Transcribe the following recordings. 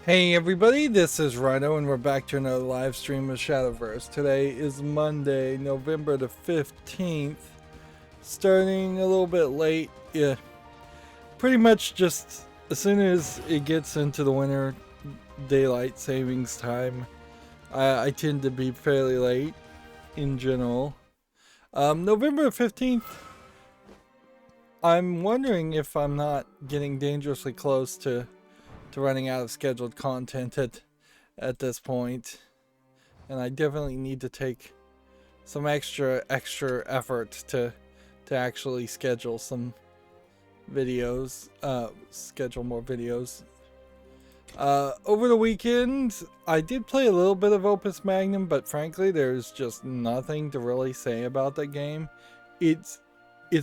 Hey everybody, this is Rydo and we're back to another live stream of Shadowverse. Today is Monday, November the 15th. Starting a little bit late. Yeah, pretty much just as soon as it gets into the winter daylight savings time, I tend to be fairly late in general. November 15th, I'm wondering if I'm not getting dangerously close to running out of scheduled content at this point, and I definitely need to take some extra effort to actually schedule some videos, schedule more videos. Over the weekend, I did play a little bit of Opus Magnum, but frankly, there's just nothing to really say about that game. It's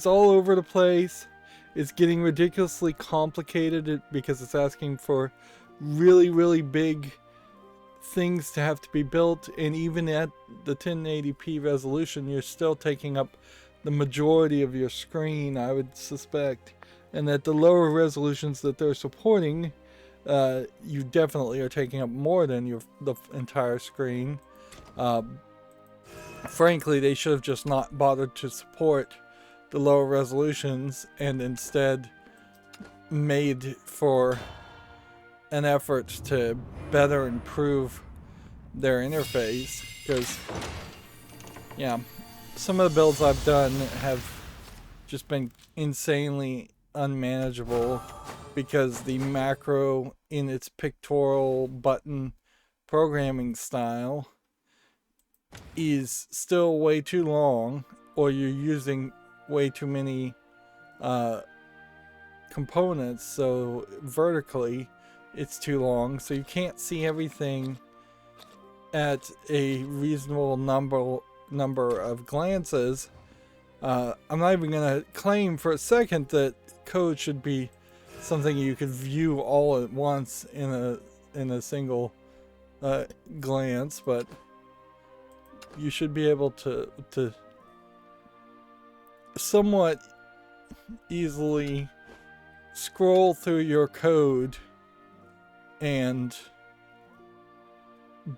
all over the place. It's getting ridiculously complicated because it's asking for really big things to have to be built, and even at the 1080p resolution, you're still taking up the majority of your screen, I would suspect. And at the lower resolutions that they're supporting, you definitely are taking up more than the entire screen. Frankly, they should have just not bothered to support the lower resolutions and instead made for an effort to better improve their interface, because yeah, some of the builds I've done have just been insanely unmanageable because the macro in its pictorial button programming style is still way too long, or you're using way too many components, so vertically it's too long, so you can't see everything at a reasonable number of glances. I'm not even gonna claim for a second that code should be something you could view all at once in a single glance, but you should be able to somewhat easily scroll through your code and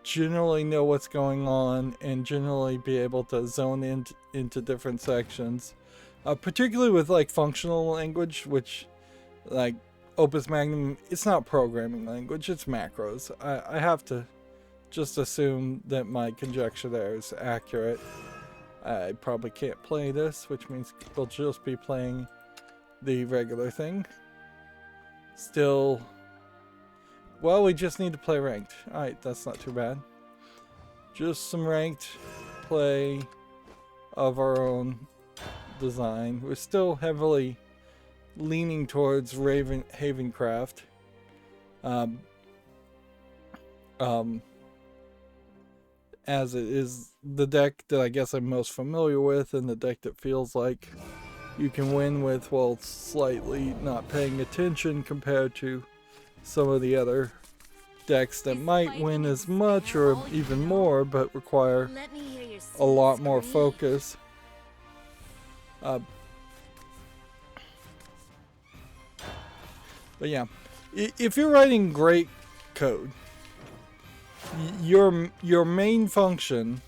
generally know what's going on and generally be able to zone into different sections, particularly with like functional language, which like Opus Magnum, it's not programming language, it's macros. I have to just assume that my conjecture there is accurate. I probably can't play this, which means we'll just be playing the regular thing. Still, well, we just need to play ranked. Alright, that's not too bad. Just some ranked play of our own design. We're still heavily leaning towards Havencraft. As it is the deck that I guess I'm most familiar with, and the deck that feels like you can win with while slightly not paying attention compared to some of the other decks that might win as much or even more but require a lot more focus. But yeah, if you're writing great code, your main function,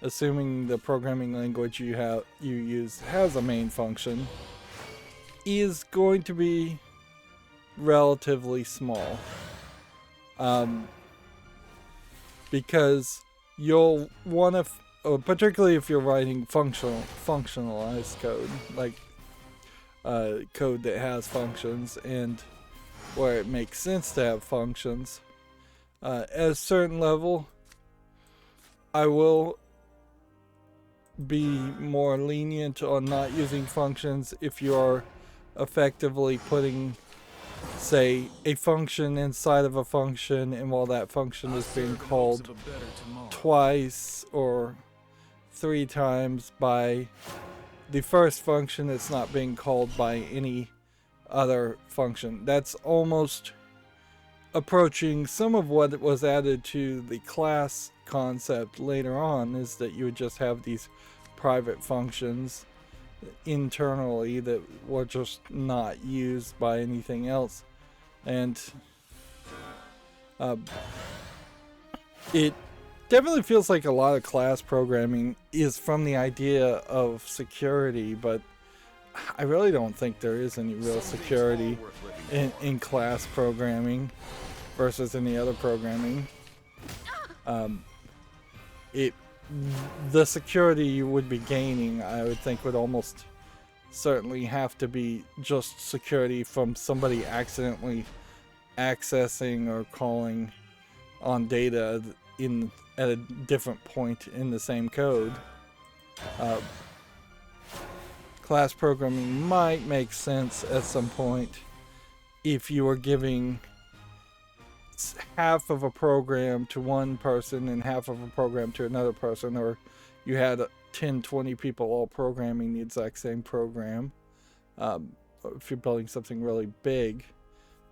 assuming the programming language you use has a main function, is going to be relatively small. Because you'll want to, particularly if you're writing functionalized code, like code that has functions and where it makes sense to have functions. At a certain level, I will be more lenient on not using functions if you are effectively putting, say, a function inside of a function, and while that function is being called twice or 3 times by the first function, it's not being called by any other function. That's almost approaching some of what was added to the class concept later on, is that you would just have these private functions internally that were just not used by anything else. And It definitely feels like a lot of class programming is from the idea of security, but I really don't think there is any real security in class programming versus any other programming. The security you would be gaining, I would think, would almost certainly have to be just security from somebody accidentally accessing or calling on data at a different point in the same code. Class programming might make sense at some point if you were giving half of a program to one person and half of a program to another person, or you had 10-20 people all programming the exact same program, if you're building something really big.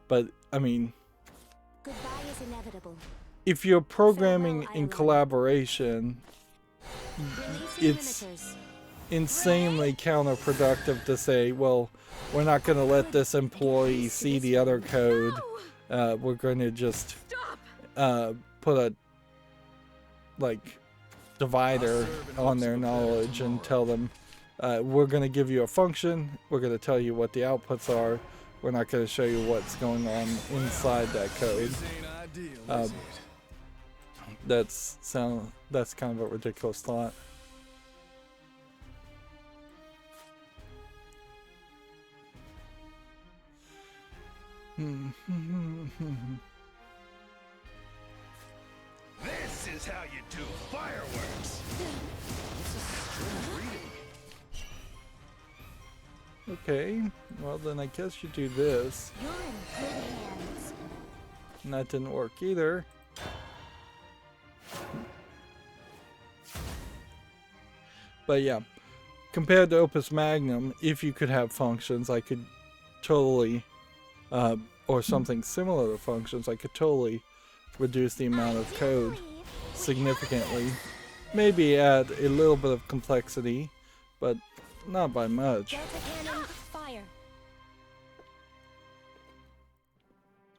But I mean, goodbye is inevitable. If you're programming in collaboration, it's insanely counterproductive to say, well, we're not going to let this employee see the other code. We're going to just put a divider on their knowledge and tell them, we're going to give you a function, we're going to tell you what the outputs are, we're not going to show you what's going on inside that code. That's kind of a ridiculous thought. This is how you do fireworks. Okay, well then I guess you do this. You're in good hands. And that didn't work either. But yeah, compared to Opus Magnum, if you could have functions, I could totally, or something similar to functions, I could totally reduce the amount of code significantly. Maybe add a little bit of complexity, but not by much.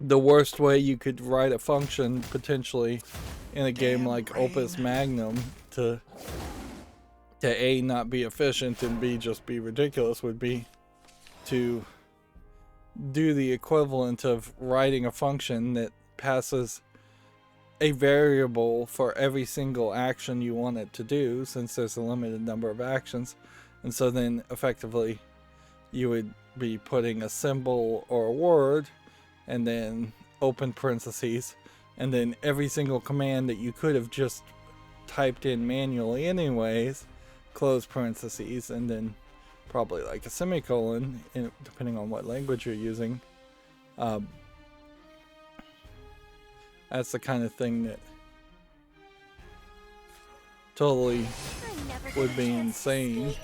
The worst way you could write a function potentially in a game like Opus Magnum to A, not be efficient, and B, just be ridiculous would be to do the equivalent of writing a function that passes a variable for every single action you want it to do, since there's a limited number of actions. And so then effectively you would be putting a symbol or a word and then open parentheses, and then every single command that you could have just typed in manually anyways, close parentheses, and then probably like a semicolon, depending on what language you're using. That's the kind of thing that totally would be insane.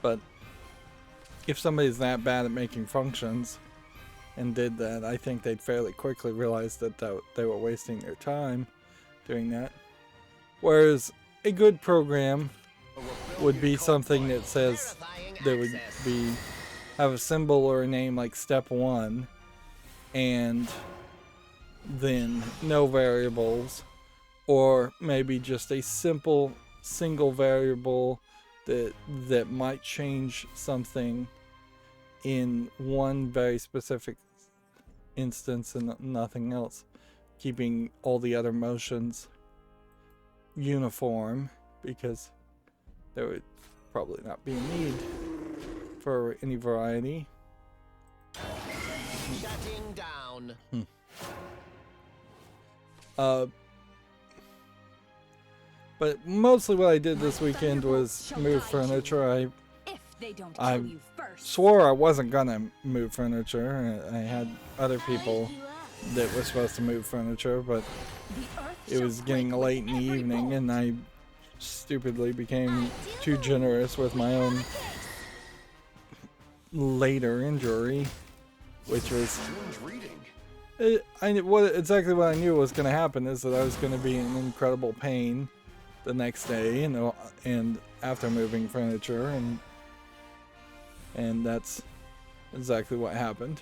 But if somebody's that bad at making functions and did that, I think they'd fairly quickly realize that they were wasting their time doing that. Whereas a good program would be something that says there would be have a symbol or a name like step 1, and then no variables, or maybe just a simple single variable that might change something in one very specific instance and nothing else, keeping all the other motions uniform, because there would probably not be a need for any variety. Shutting down. But mostly what I did this weekend was move furniture. I swore I wasn't gonna move furniture. I had other people that were supposed to move furniture, but it was getting late in the evening and I stupidly became too generous with my own later injury, which was exactly what I knew was going to happen, is that I was going to be in incredible pain the next day, and after moving furniture, and and that's exactly what happened.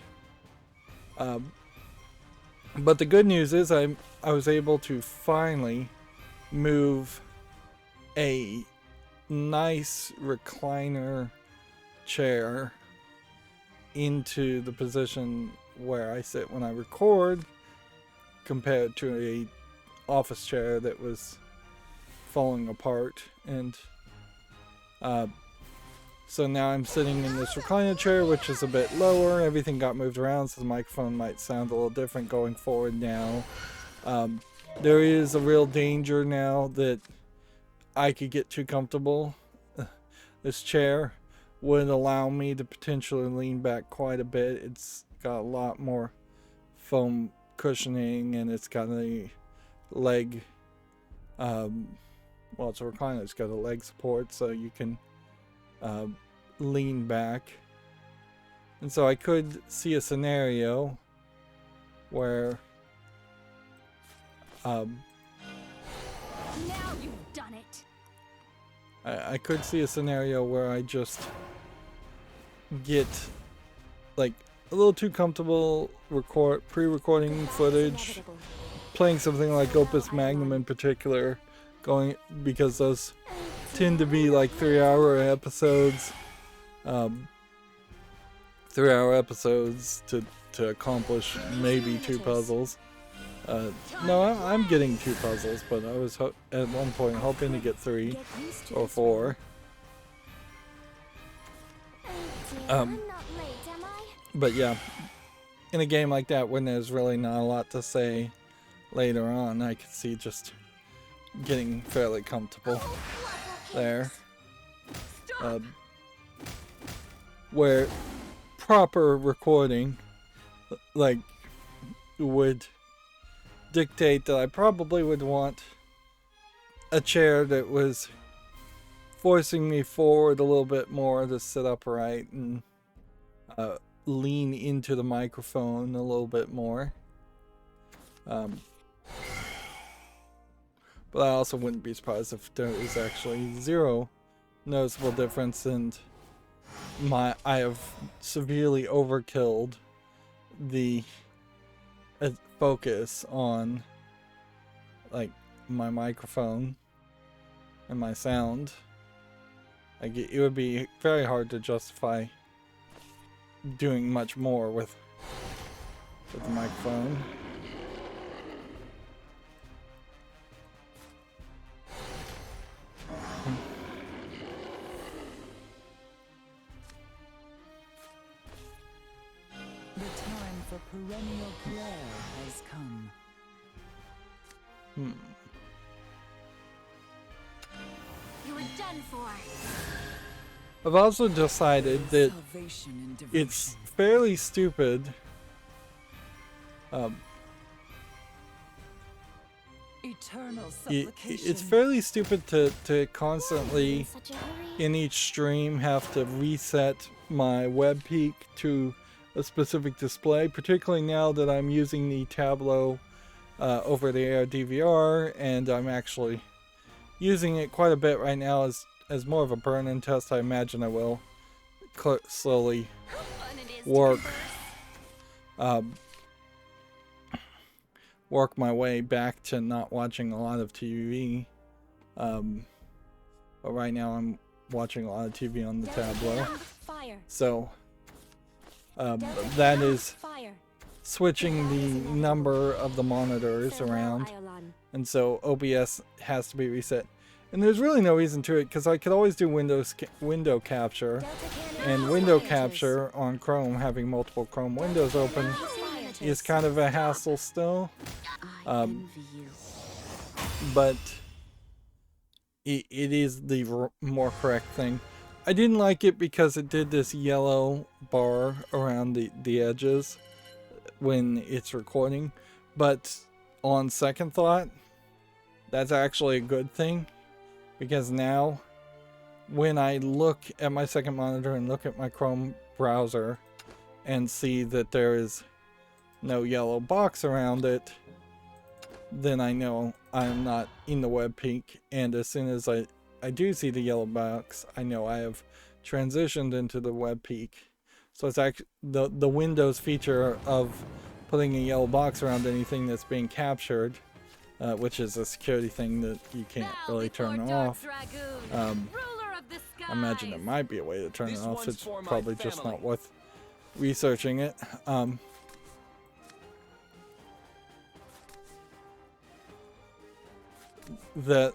But the good news is I was able to finally move a nice recliner chair into the position where I sit when I record, compared to a office chair that was falling apart. And so now I'm sitting in this recliner chair, which is a bit lower. Everything got moved around, so the microphone might sound a little different going forward now. There is a real danger now that I could get too comfortable. This chair would allow me to potentially lean back quite a bit. It's got a lot more foam cushioning, and it's got a leg, well, it's a recliner, it's got a leg support, so you can lean back. And so I could see a scenario where Now you've done it. I could see a scenario where I just get like a little too comfortable pre-recording footage, Inevitable. playing something like Opus Magnum in particular, because those tend to be like 3-hour episodes. 3-hour episodes to accomplish maybe 2 puzzles. No, I'm getting 2 puzzles, but I was at one point hoping to get 3 Get used to or this 4. I'm not late, am I? But yeah, in a game like that, when there's really not a lot to say later on, I could see just getting fairly comfortable there. Where proper recording, like, would dictate that I probably would want a chair that was forcing me forward a little bit more to sit upright and lean into the microphone a little bit more. But I also wouldn't be surprised if there is actually zero noticeable difference, and I have severely overkilled the focus on like my microphone and my sound. Like it would be very hard to justify doing much more with the microphone. The time for perennial prayer has come. You were done for. I've also decided that Salvation and devotion. it's fairly stupid Eternal it's supplication. fairly stupid to constantly In such a hurry? in each stream have to reset my web peak to a specific display, particularly now that I'm using the Tableau over the air DVR, and I'm actually using it quite a bit right now as more of a burn-in test. I imagine I will slowly How fun it is to work converse. work my way back to not watching a lot of TV. But right now I'm watching a lot of TV on the Tableau. Fire. So that is Fire. switching the number of the monitors Farewell, around, Iolan. and so OBS has to be reset. And there's really no reason to it, because I could always do window capture, Delta cannon and out. window Fire. capture on Chrome, having multiple Chrome windows open, Fire. is kind of a hassle still. I envy you. But it is the more correct thing. I didn't like it because it did this yellow bar around the edges when it's recording, but on second thought, that's actually a good thing, because now when I look at my second monitor and look at my Chrome browser and see that there is no yellow box around it, then I know I'm not in the web peak, and as soon as I do see the yellow box, I know I have transitioned into the web peak. So it's actually the Windows feature of putting a yellow box around anything that's being captured, which is a security thing that you can't really turn off. I imagine there might be a way to turn it off. It's probably just not worth researching it. That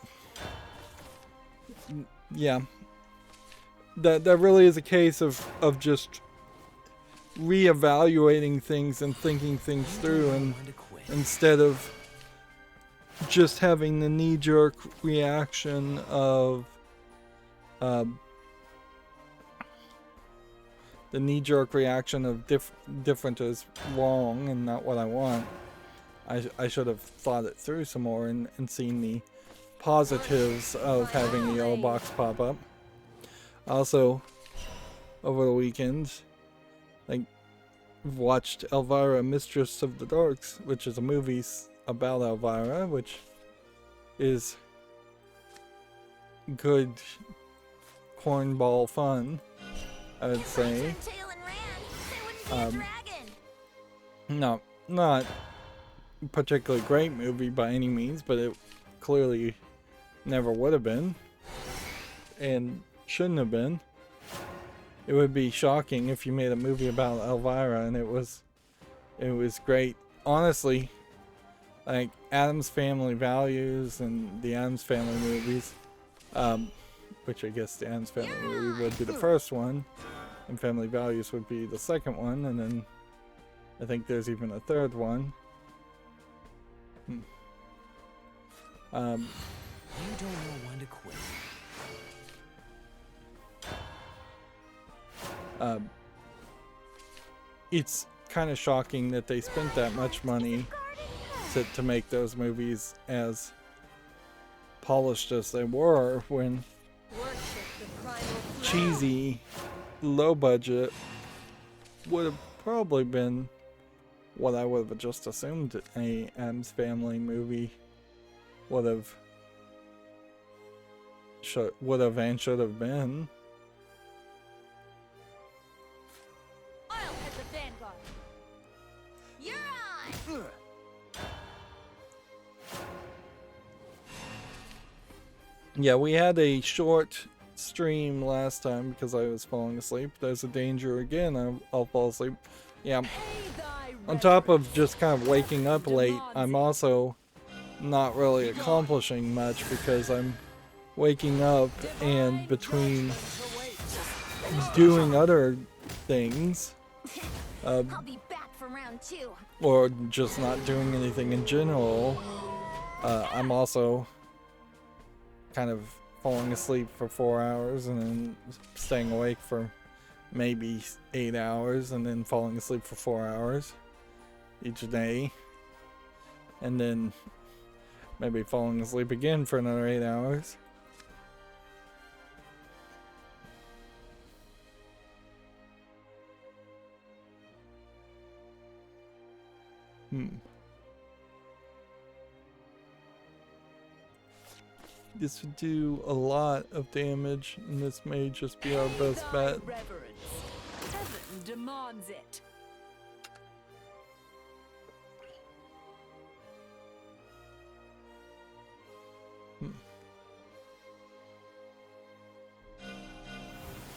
really is a case of just reevaluating things and thinking things through, and instead of just having the knee-jerk reaction of different is wrong and not what I want. I should have thought it through some more and seen the positives of having a yellow box pop up. Also, over the weekend, I watched Elvira, Mistress of the Darks, which is a movie about Elvira, which is good cornball fun, I would say. No, not particularly great movie by any means, but it clearly never would have been, and shouldn't have been. It would be shocking if you made a movie about Elvira and it was great. Honestly, like Addams Family Values and the Addams Family movies, which I guess the Addams Family movie would be the first one, and Family Values would be the second one, and then I think there's even a third one. You don't know when to quit. It's kind of shocking that they spent that much money to make those movies as polished as they were, when cheesy, low budget would have probably been what I would have just assumed a Addams Family movie would have and should have been. Yeah, we had a short stream last time because I was falling asleep. There's a danger again, I'll fall asleep. Yeah, on top of just kind of waking up late, I'm also not really accomplishing much because I'm waking up and between doing other things, I'll be back for round 2. or just not doing anything in general, I'm also kind of falling asleep for 4 hours and then staying awake for maybe 8 hours and then falling asleep for 4 hours each day, and then maybe falling asleep again for another 8 hours. This would do a lot of damage, and this may just be our best bet. Heaven demands it.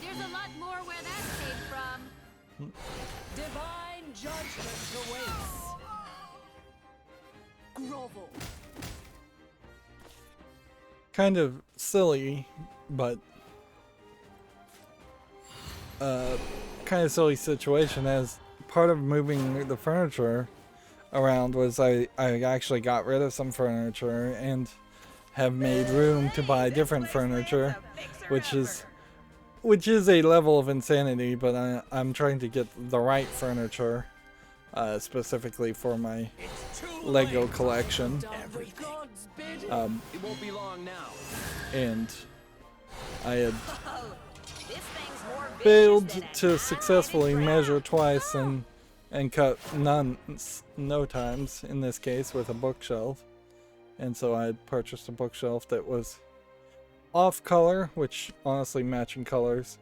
There's a lot more where that came from. Divine judgment awaits. Grovel. Kind of silly, but kind of silly situation, as part of moving the furniture around was I actually got rid of some furniture and have made room to buy different furniture, which is a level of insanity, but I'm trying to get the right furniture specifically for my Lego collection. It won't be long now. And I had failed to successfully measure twice and cut no times in this case with a bookshelf, and so I had purchased a bookshelf that was off color, which honestly matching colors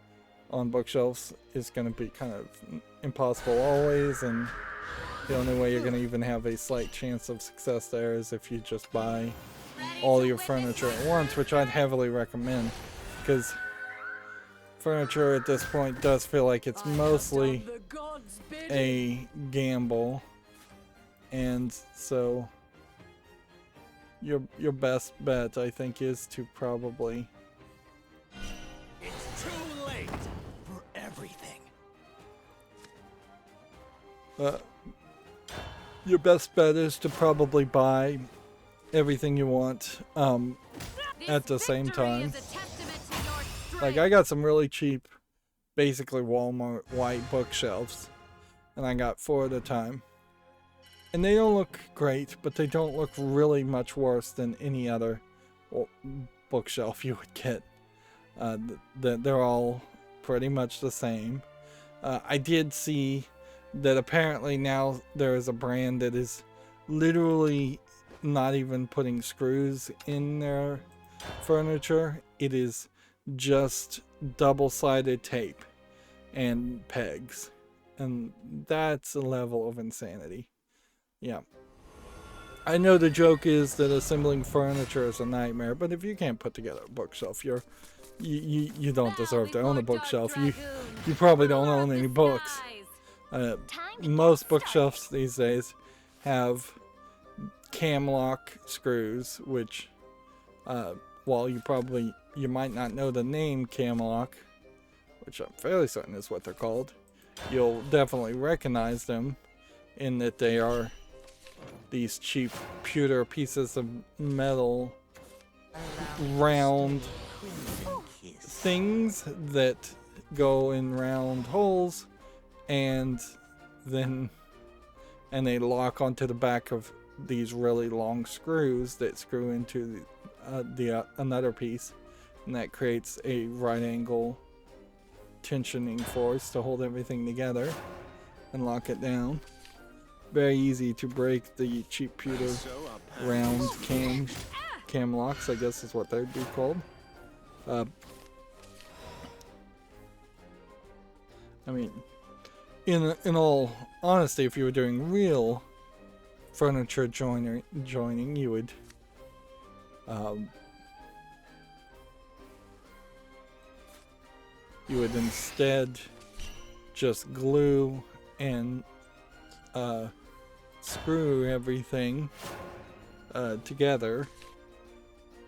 on bookshelves is going to be kind of impossible always, and the only way you're going to even have a slight chance of success there is if you just buy all your furniture at once, which I'd heavily recommend, because furniture at this point does feel like it's mostly a gamble, and so your best bet, I think, is to probably... It's too late for everything. Your best bet is to probably buy everything you want at the same time. Like, I got some really cheap, basically Walmart white bookshelves, and I got 4 at a time. And they don't look great, but they don't look really much worse than any other bookshelf you would get. They're all pretty much the same. I did see that apparently now there is a brand that is literally not even putting screws in their furniture. It is just double-sided tape and pegs, and that's a level of insanity. Yeah, I know the joke is that assembling furniture is a nightmare, but if you can't put together a bookshelf, you don't deserve to own a bookshelf. You probably don't own any books. Most bookshelves these days have cam lock screws, which while you might not know the name cam lock, which I'm fairly certain is what they're called, you'll definitely recognize them in that they are these cheap pewter pieces of metal, round things that go in round holes, and they lock onto the back of these really long screws that screw into another piece, and that creates a right angle tensioning force to hold everything together and lock it down. Very easy to break the cheap pewter round cam locks, I guess is what they'd be called. I mean, in all honesty, if you were doing real furniture joining, you would instead just glue and screw everything together,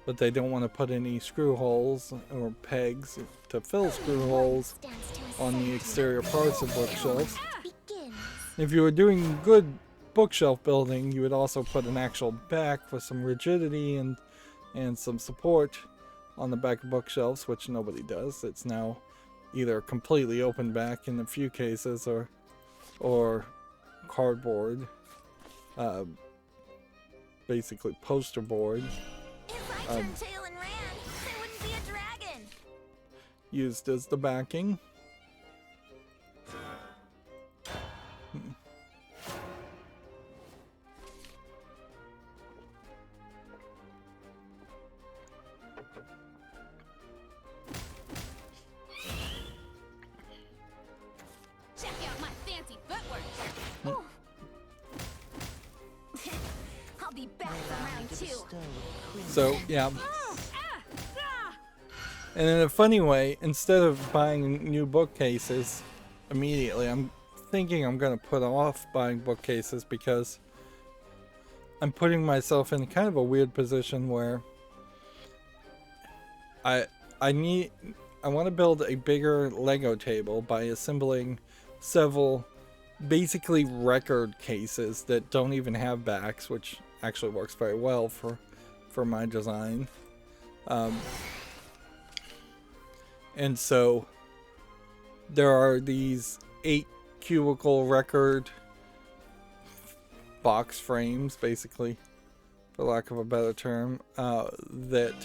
but they don't want to put any screw holes or pegs to fill screw holes on the exterior parts of bookshelves. If you were doing good bookshelf building, you would also put an actual back with some rigidity and some support on the back of bookshelves, which nobody does. It's now either completely open back in a few cases or cardboard, basically poster board, used as the backing. Check out my fancy footwork. I'll be back for round 2. So, yeah. And in a funny way, instead of buying new bookcases immediately, I'm thinking I'm going to put off buying bookcases because I'm putting myself in kind of a weird position where I want to build a bigger Lego table by assembling several basically record cases that don't even have backs, which actually works very well for my design. And so there are these 8 cubicle record box frames, basically, for lack of a better term, that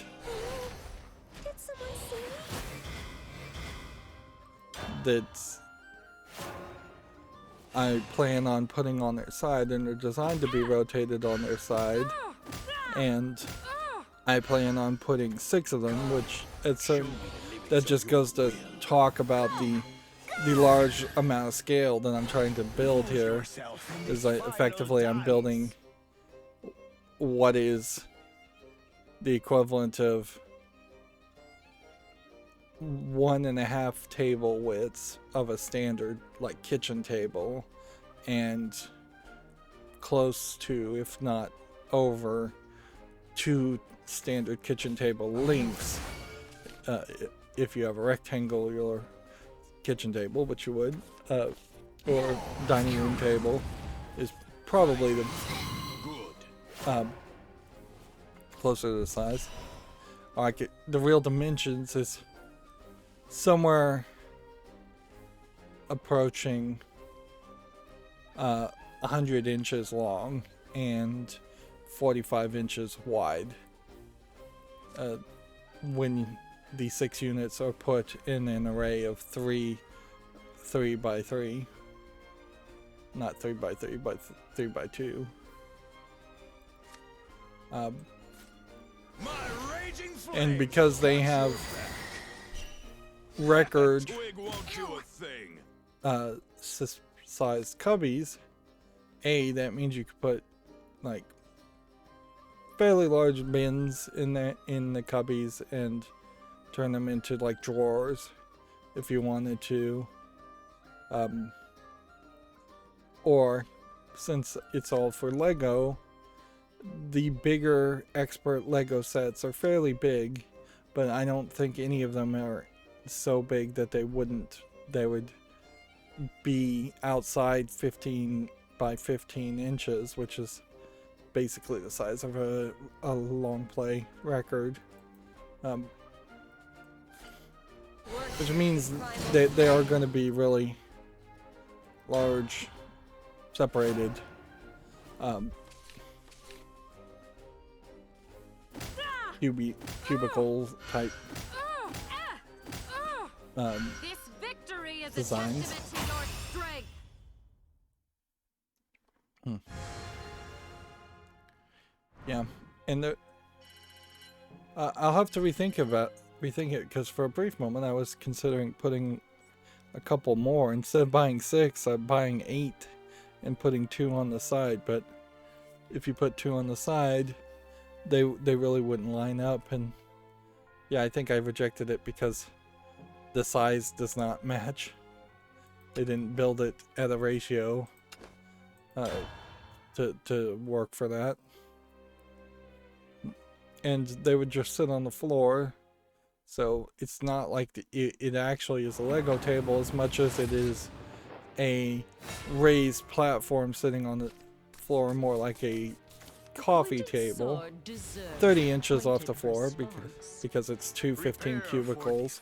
I plan on putting on their side, and they're designed to be rotated on their side, and I plan on putting 6 of them, which at that just goes to talk about the large amount of scale that I'm trying to build here. Is effectively I'm building what is the equivalent of 1.5 table widths of a standard like kitchen table, and close to, if not over, 2 standard kitchen table lengths. If you have a rectangular kitchen table, which you would, or dining room table, is probably the closer to the size. Like the real dimensions is somewhere approaching 100 inches long and 45 inches wide. When the 6 units are put in an array of 3 by 3, not 3 by 3, but 3 by 2. And because they have record sized cubbies, that means you could put like fairly large bins in the cubbies and turn them into like drawers if you wanted to, or since it's all for Lego, the bigger expert Lego sets are fairly big, but I don't think any of them are so big that they would be outside 15 by 15 inches, which is basically the size of a long play record, which means they are going to be really large, separated, cubicle type This victory is designs. a testament to your strength. Yeah, and I'll have to rethink it, because for a brief moment I was considering putting a couple more. Instead of buying 6, I'm buying 8 and putting 2 on the side. But if you put 2 on the side, they really wouldn't line up. And yeah, I think I rejected it because the size does not match. They didn't build it at a ratio to work for that. And they would just sit on the floor, so it's not like it actually is a Lego table as much as it is a raised platform sitting on the floor, more like a coffee table, 30 inches off the floor, because it's 2 15 cubicles,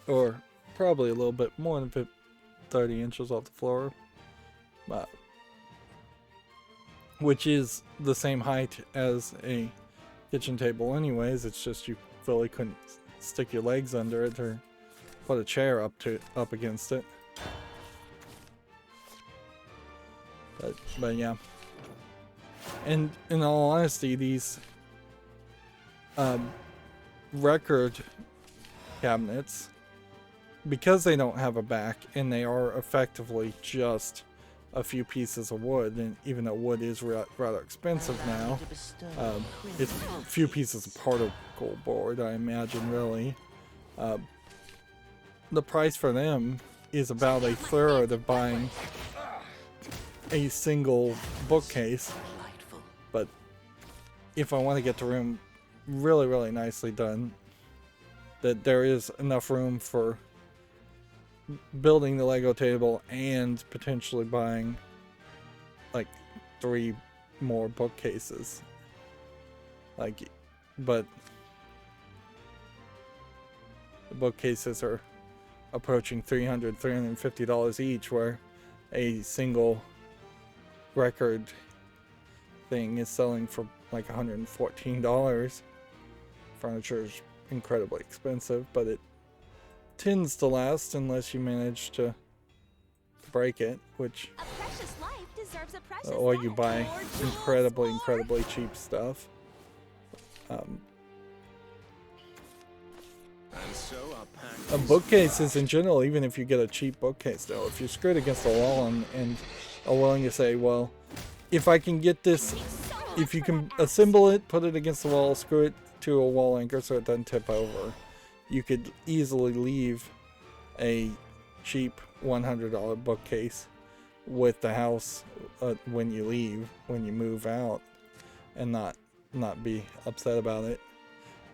or probably a little bit more than 30 inches off the floor, which is the same height as a kitchen table anyways. It's just you really couldn't stick your legs under it or put a chair up against it. But yeah. And in all honesty, these record cabinets, because they don't have a back and they are effectively just a few pieces of wood, and even though wood is rather expensive now, it's a few pieces of particle board, I imagine, really. The price for them is about a third of buying a single bookcase. But if I want to get the room really, really nicely done, that there is enough room for building the Lego table and potentially buying like 3 more bookcases. But the bookcases are approaching $300, $350 each, where a single record thing is selling for like $114. Furniture is incredibly expensive, but it tends to last unless you manage to break it, which A precious life deserves a precious or you life. buy More jewels, incredibly cheap stuff. And so our pact Bookcases in general, even if you get a cheap bookcase though, if you're screwed against the wall and are willing to say, well, if I can get this, if you can assemble it, put it against the wall, screw it to a wall anchor so it doesn't tip over, you could easily leave a cheap $100 bookcase with the house when you leave, when you move out, and not be upset about it.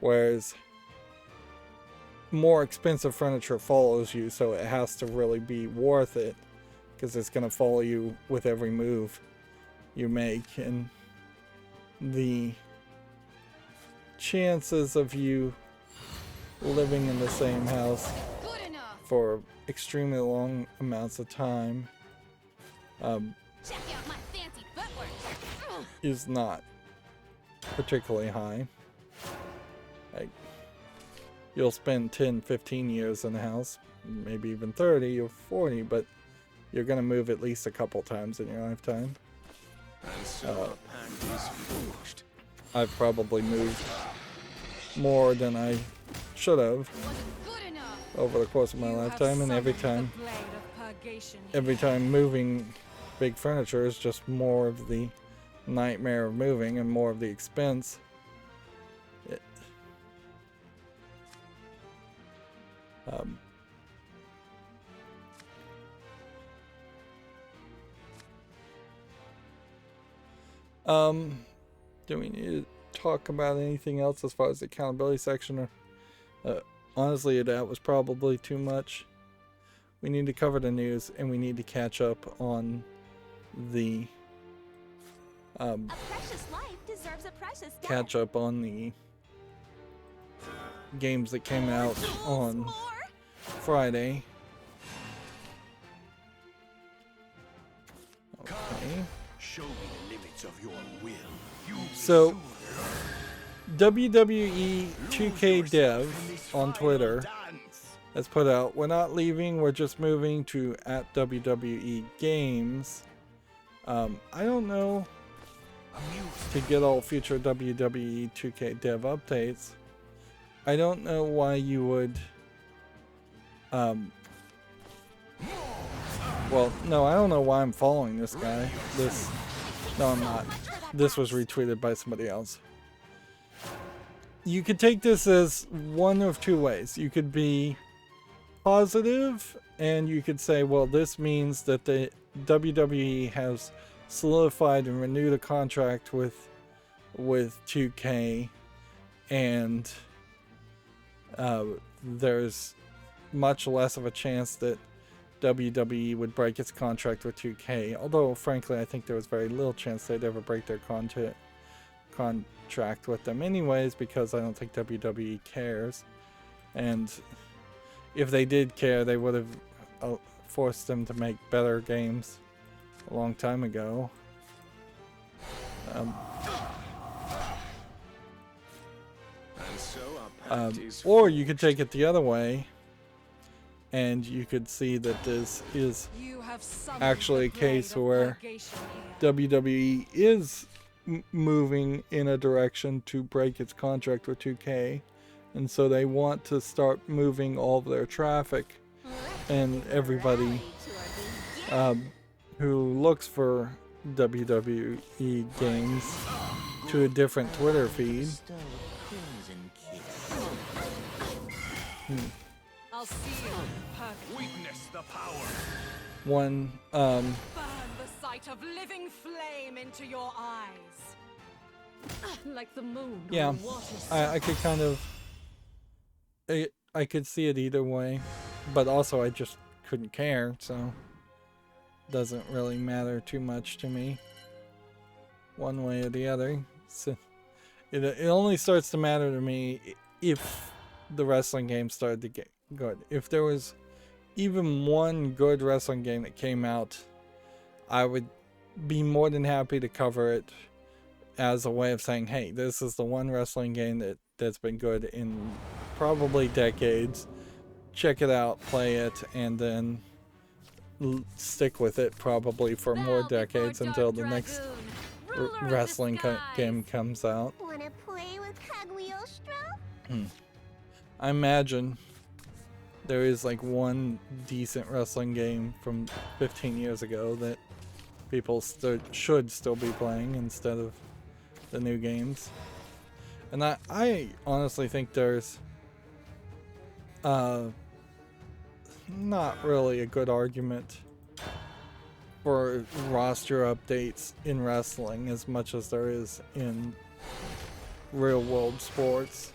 Whereas more expensive furniture follows you, so it has to really be worth it, because it's going to follow you with every move you make, and the chances of you living in the same house for extremely long amounts of time Check out my fancy footwork. is not particularly high. Like, you'll spend 10, 15 years in a house, maybe even 30 or 40, but you're going to move at least a couple times in your lifetime. and so our pact is forged. I've probably moved more than I should have Good enough. over the course of my lifetime, and every time moving big furniture is just more of the nightmare of moving and more of the expense. Do we need to talk about anything else as far as the accountability section? Or honestly, that was probably too much. We need to cover the news, and we need to catch up on the A precious life deserves a precious death. catch up on the games that came out on Friday. Okay. Show me the limits of your will. You So, WWE 2K Dev on Twitter has put out, "We're not leaving, we're just moving to @WWE Games." I don't know, to get all future WWE 2K Dev updates, I don't know why you would, well, no, I don't know why I'm following this guy. No, I'm not. This was retweeted by somebody else. You could take this as one of two ways. You could be positive, and you could say, well, this means that the WWE has solidified and renewed a contract with 2K, and there's much less of a chance that WWE would break its contract with 2K, although frankly I think there was very little chance they'd ever break their contract with them anyways, because I don't think WWE cares, and if they did care, they would have forced them to make better games a long time ago. And so our pact is Or you could take it the other way, and you could see that this is actually a case where WWE is moving in a direction to break its contract with 2K, and so they want to start moving all of their traffic and everybody who looks for WWE games to a different Twitter feed. I'll see you. witness the power. One, Burn the sight of living flame into your eyes. Like the moon. yeah, on water I could kind of, I could see it either way, but also I just couldn't care, so doesn't really matter too much to me, one way or the other. So it only starts to matter to me if the wrestling game started to get good. If there was even one good wrestling game that came out, I would be more than happy to cover it as a way of saying, hey, this is the one wrestling game that's been good in probably decades. Check it out, play it, and then stick with it probably for more decades until the next wrestling game comes out. Wanna play with Kaguya-stro? I imagine there is like one decent wrestling game from 15 years ago that people should still be playing instead of the new games. And I honestly think there's not really a good argument for roster updates in wrestling as much as there is in real world sports,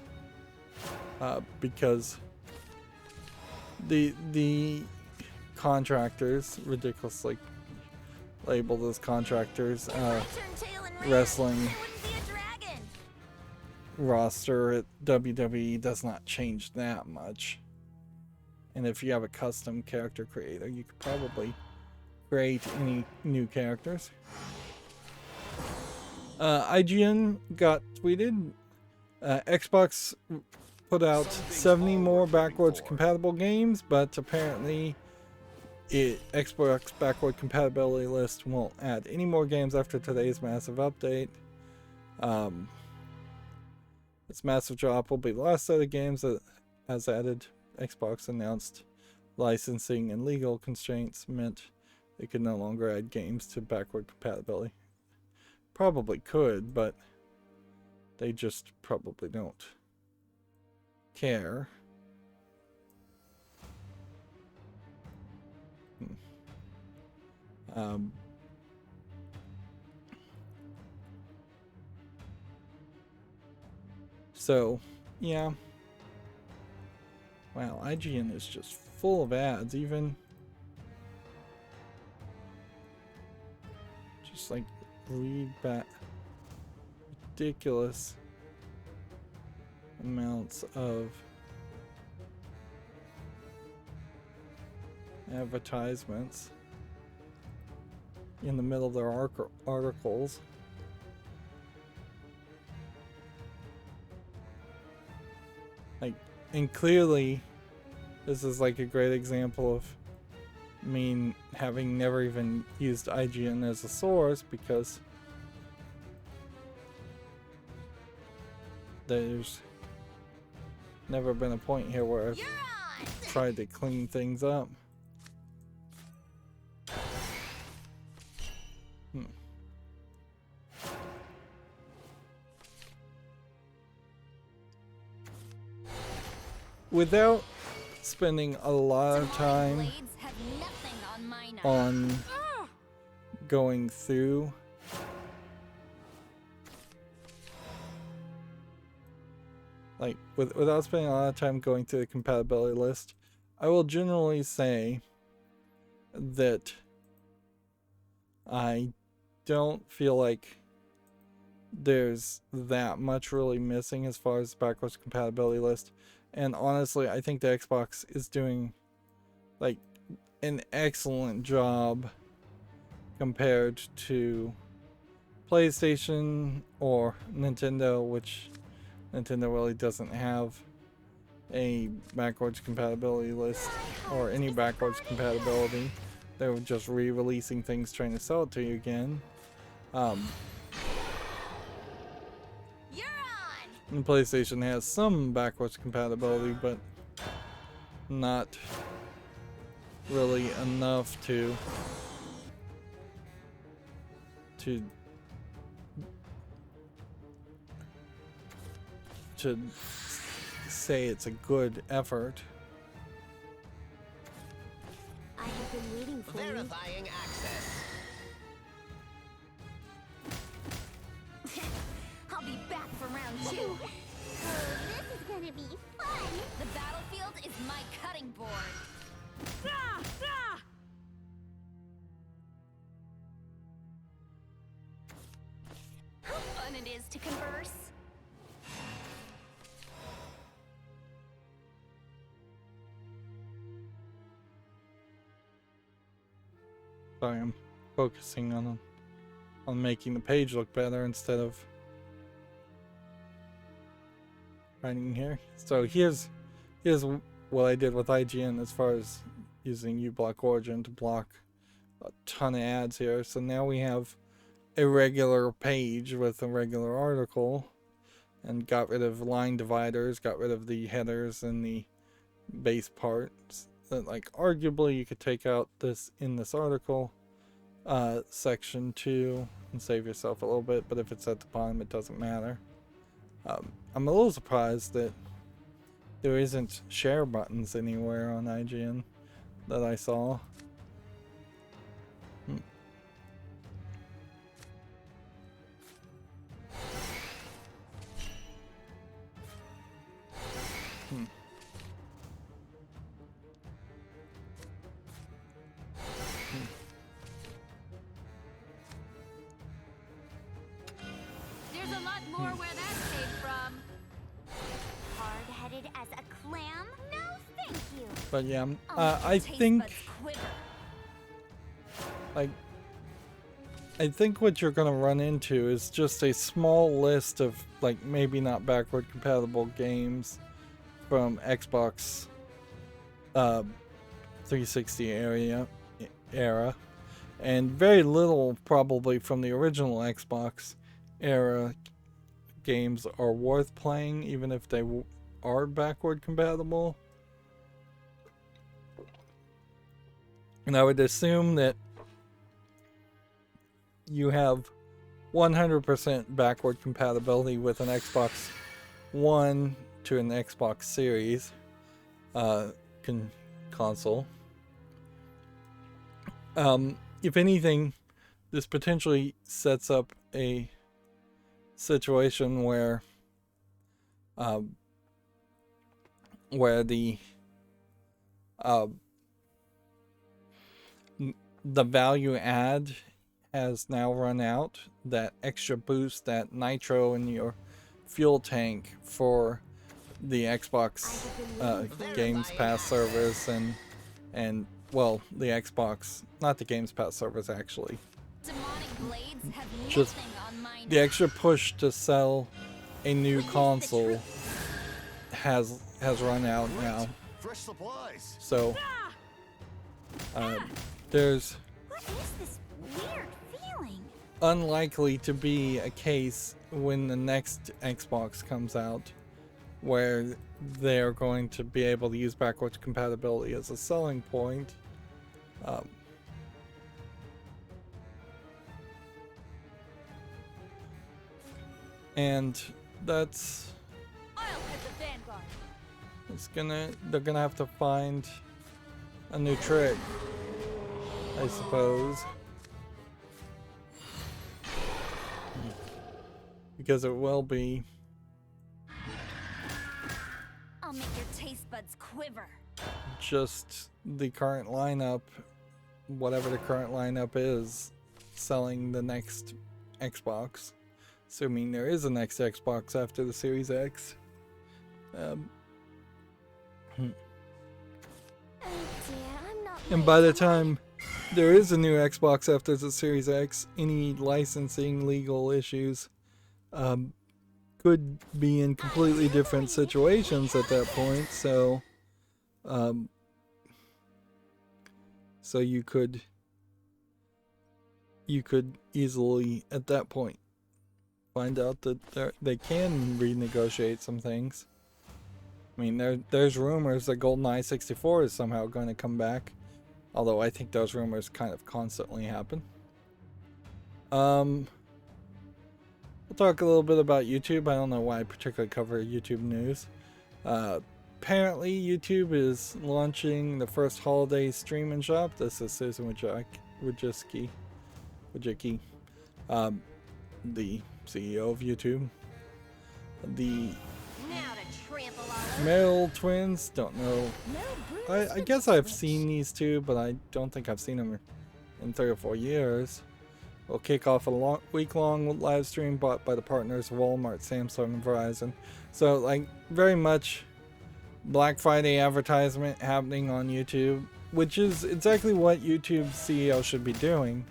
because the contractors, ridiculously labeled as contractors, wrestling roster at WWE does not change that much. And if you have a custom character creator, you could probably create any new characters. IGN got tweeted. Xbox put out 70 more backwards compatible games, but apparently Xbox backward compatibility list won't add any more games after today's massive update. This massive drop will be the last set of games that has added. Xbox announced licensing and legal constraints meant it could no longer add games to backward compatibility. Probably could, but they just probably don't care. So, yeah. Wow, IGN is just full of ads, even just like read back ridiculous amounts of advertisements in the middle of their articles. Like, and clearly this is like a great example of me having never even used IGN as a source, because there's never been a point here where I've tried to clean things up. Without spending a lot of time on going through without spending a lot of time going through the compatibility list, I will generally say that I don't feel like there's that much really missing as far as the backwards compatibility list. And honestly, I think the Xbox is doing like an excellent job compared to PlayStation or Nintendo, which Nintendo really doesn't have a backwards compatibility list or any backwards compatibility. They were just re-releasing things, trying to sell it to you again. And PlayStation has some backwards compatibility, but not really enough to say it's a good effort. I have been waiting for Verifying access. I'll be back for round 2. Oh, this is gonna be fun. The battlefield is my cutting board. How fun it is to converse. Sorry, I'm focusing on making the page look better instead of writing here. So here's what I did with IGN as far as using uBlock Origin to block a ton of ads here. So now we have a regular page with a regular article, and got rid of line dividers, got rid of the headers and the base parts. That, like, arguably you could take out this in this article section too and save yourself a little bit, but if it's at the bottom it doesn't matter. I'm a little surprised that there isn't share buttons anywhere on IGN that I saw. There's a lot more where that came from. Hard-headed as a clam? No, thank you. But yeah, I'll make I your taste think buds quiver. like I think what you're gonna run into is just a small list of, like, maybe not backward compatible games from Xbox 360 era, and very little probably from the original Xbox era games are worth playing, even if they are backward compatible. And I would assume that you have 100% backward compatibility with an Xbox One to an Xbox Series console. If anything, this potentially sets up a situation where the value add has now run out. That extra boost, that nitro in your fuel tank for the Xbox Games Pass service and well, the Xbox, not the Games Pass service actually. Demonic blades have Just nothing on my the extra push to sell a new console has run out now. Fresh supplies. So there's What is this weird feeling? unlikely to be a case when the next Xbox comes out where they're going to be able to use backwards compatibility as a selling point. And that's I'll head the vanguard. they're gonna have to find a new trick, I suppose, because it will be I'll make your taste buds quiver. just the current lineup, whatever the current lineup is, selling the next Xbox, assuming there is a next Xbox after the Series X. Oh dear, I'm not And by the time there is a new Xbox after the Series X, any licensing legal issues could be in completely different situations at that point. So, so you could easily at that point find out that they can renegotiate some things. I mean, there's rumors that GoldenEye 64 is somehow going to come back, although I think those rumors kind of constantly happen. We'll talk a little bit about YouTube. I don't know why I particularly cover YouTube news. Apparently, YouTube is launching the first holiday streaming shop. This is Susan Wojcicki, the CEO of YouTube. The now to trample all over. Merrill twins, don't know. I guess I've seen these two, but I don't think I've seen them in 3 or 4 years. We'll kick off a week-long live stream bought by the partners of Walmart, Samsung, and Verizon. So, like, very much Black Friday advertisement happening on YouTube, which is exactly what YouTube's CEO should be doing.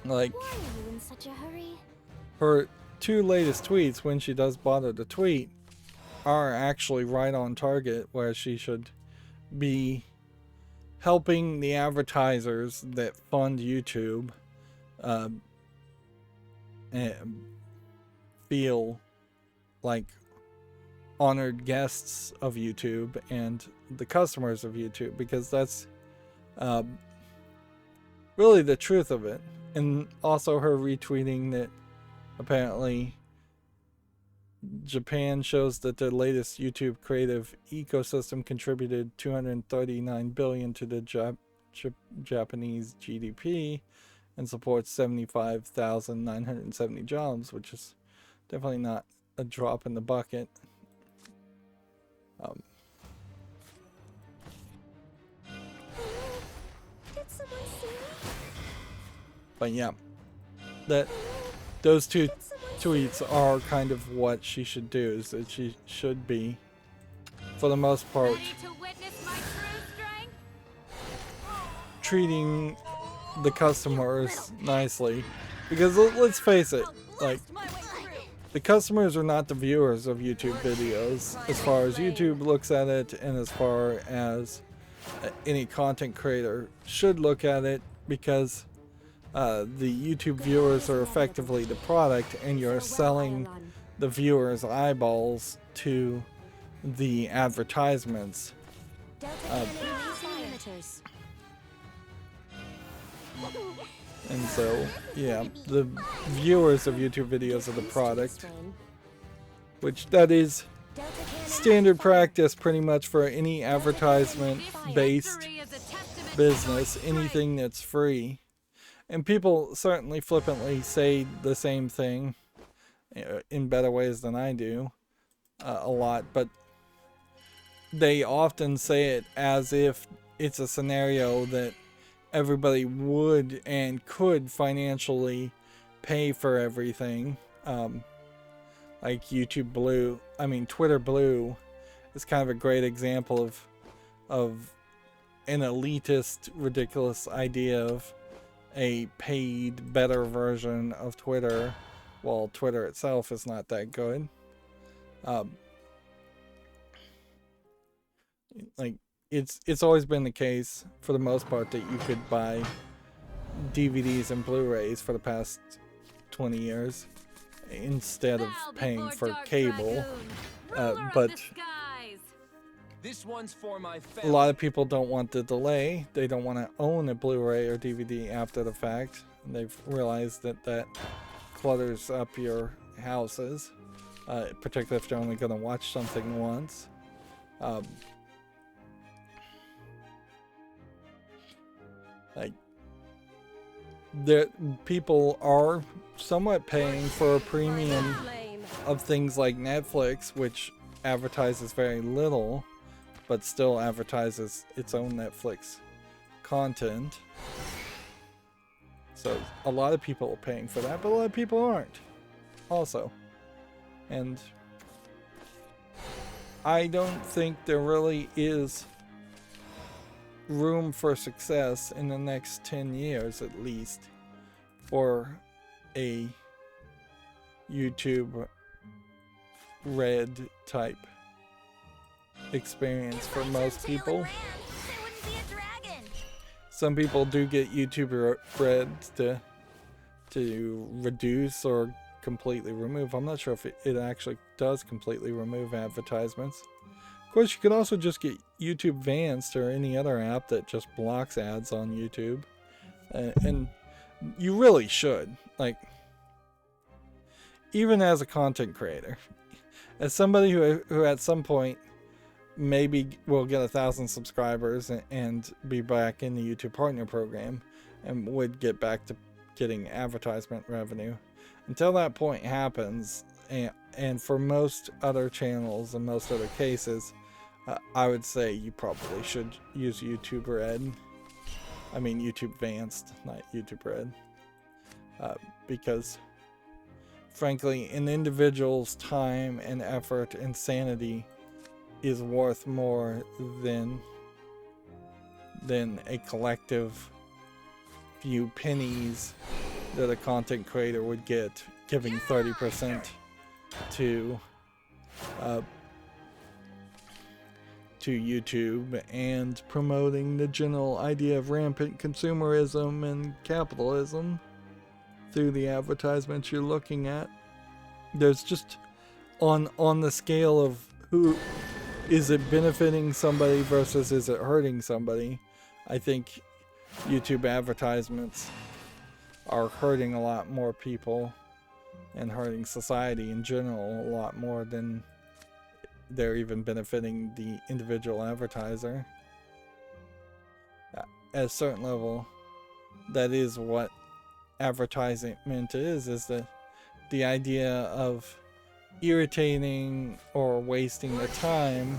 Like, Why are you in such a hurry? her 2 latest tweets, when she does bother to tweet, are actually right on target, where she should be helping the advertisers that fund YouTube feel like honored guests of YouTube and the customers of YouTube, because that's really the truth of it. And also her retweeting that apparently Japan shows that the latest YouTube creative ecosystem contributed $239 billion to the Japanese GDP and supports 75,970 jobs, which is definitely not a drop in the bucket. Did someone see me? But yeah, those two tweets are kind of what she should do, is that she should be, for the most part, Ready to witness my true strength? treating the customers nicely. Because let's face it, like, My way through. the customers are not the viewers of YouTube videos, as far as YouTube looks at it, and as far as any content creator should look at it, because the YouTube viewers are effectively the product, and you're selling the viewers' eyeballs to the advertisements. And so, yeah, the viewers of YouTube videos are the product, which that is standard practice pretty much for any advertisement-based Victory is a testament to business, anything that's free. And people certainly flippantly say the same thing in better ways than I do a lot, but they often say it as if it's a scenario that everybody would and could financially pay for everything. Like YouTube Blue, Twitter Blue is kind of a great example of an elitist, ridiculous idea of a paid, better version of Twitter, while Twitter itself is not that good. Like, it's always been the case, for the most part, that you could buy DVDs and Blu-rays for the past 20 years instead of paying for cable. But This one's for my a family. lot of people don't want the delay. They don't want to own a Blu-ray or DVD after the fact. And they've realized that clutters up your houses, particularly if they're only going to watch something once. Like, people are somewhat paying for a premium of things like Netflix, which advertises very little, but still advertises its own Netflix content. So a lot of people are paying for that, but a lot of people aren't also. And I don't think there really is room for success in the next 10 years at least for a YouTube Red type experience for most people. Some people do get YouTube Red to reduce or completely remove. I'm not sure if it actually does completely remove advertisements. Of course, you can also just get YouTube Vanced or any other app that just blocks ads on YouTube. And you really should. Like, even as a content creator, as somebody who at some point maybe will get 1,000 subscribers and be back in the YouTube Partner Program and would get back to getting advertisement revenue. Until that point happens, and for most other channels and most other cases, I would say you probably should use YouTube Red. I mean YouTube Vanced, not YouTube Red. Because frankly, an individual's time and effort and sanity is worth more than a collective few pennies that a content creator would get giving 30% to YouTube and promoting the general idea of rampant consumerism and capitalism through the advertisements you're looking at. there's just on the scale of who is it benefiting somebody versus is it hurting somebody, I think YouTube advertisements are hurting a lot more people and hurting society in general a lot more than they're even benefiting the individual advertiser. At a certain level, that is what advertisement is the idea of irritating or wasting the time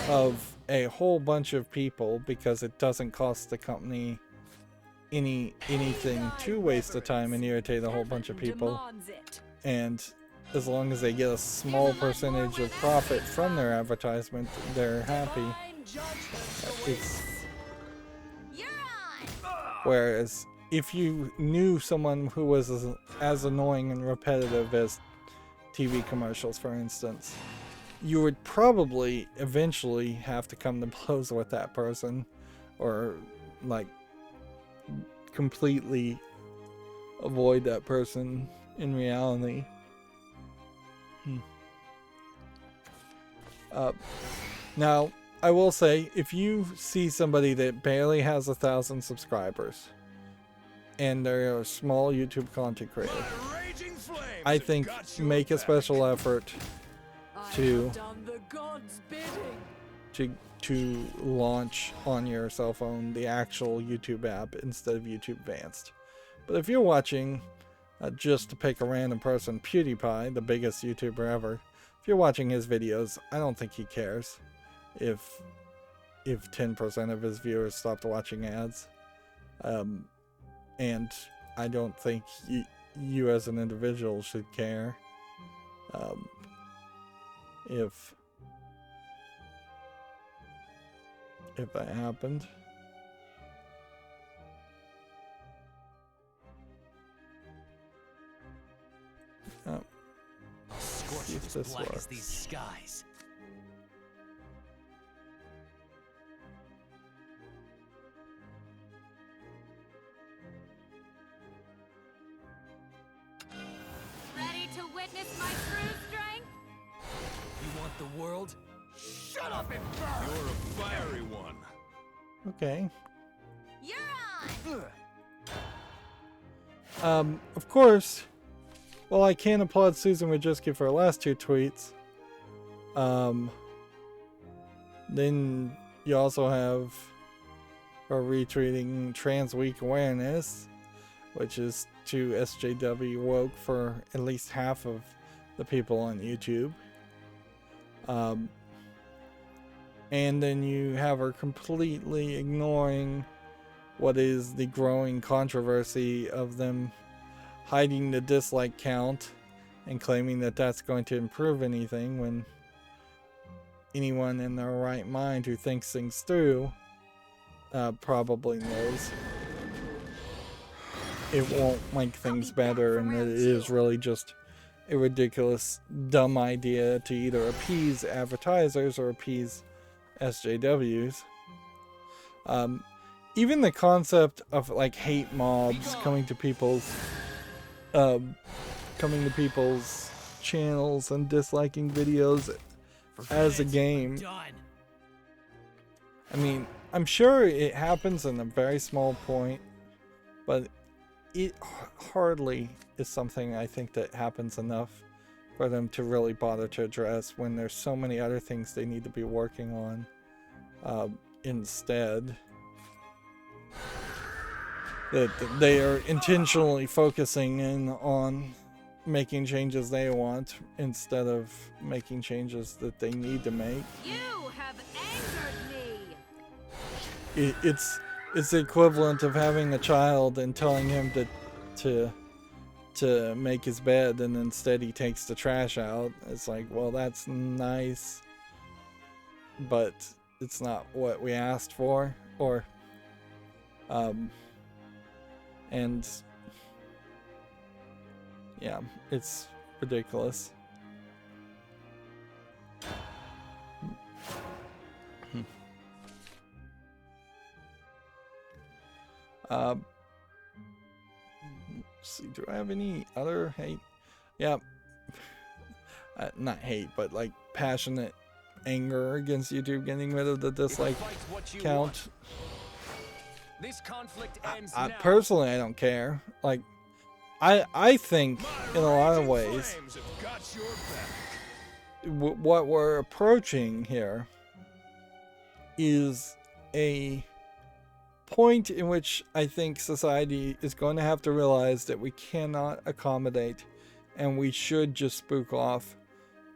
of a whole bunch of people because it doesn't cost the company anything to waste the time and irritate a whole bunch of people, and as long as they get a small percentage of profit from their advertisement, they're happy. Whereas if you knew someone who was as annoying and repetitive as TV commercials, for instance, you would probably eventually have to come to blows with that person, or like completely avoid that person in reality. Now, I will say, if you see somebody that barely has 1,000 subscribers and they're a small YouTube content creator, I think make a special effort to launch on your cell phone the actual YouTube app instead of YouTube Advanced. But if you're watching, just to pick a random person, PewDiePie, the biggest YouTuber ever, if you're watching his videos, I don't think he cares if 10% of his viewers stopped watching ads. And I don't think you as an individual should care if that happened. See if this works. These skies. Ready to witness my true strength? You want the world? Shut up and burn! You're a fiery one. Okay. You're on! Of course, well, I can applaud Susan Wojcicki for her last two tweets. Then you also have her retweeting Trans Week Awareness, which is to SJW woke for at least half of the people on YouTube. And then you have her completely ignoring what is the growing controversy of them hiding the dislike count and claiming that that's going to improve anything, when anyone in their right mind who thinks things through probably knows it won't make things better, and that it is really just a ridiculous, dumb idea to either appease advertisers or appease SJWs. Even the concept of like hate mobs coming to people's channels and disliking videos as a game. I mean, I'm sure it happens in a very small point, but it hardly is something I think that happens enough for them to really bother to address, when there's so many other things they need to be working on instead. That they are intentionally focusing in on making changes they want instead of making changes that they need to make. You have angered me! It's the equivalent of having a child and telling him to make his bed, and instead he takes the trash out. It's like, well, that's nice, but it's not what we asked for. Or and yeah, it's ridiculous. Let's see, do I have any other hate? Yeah, not hate, but like passionate anger against YouTube getting rid of the dislike count. This conflict ends I now. personally, I don't care. Like, I think in a lot of ways, Flames have got your back. what we're approaching here is a point in which I think society is going to have to realize that we cannot accommodate, and we should just spook off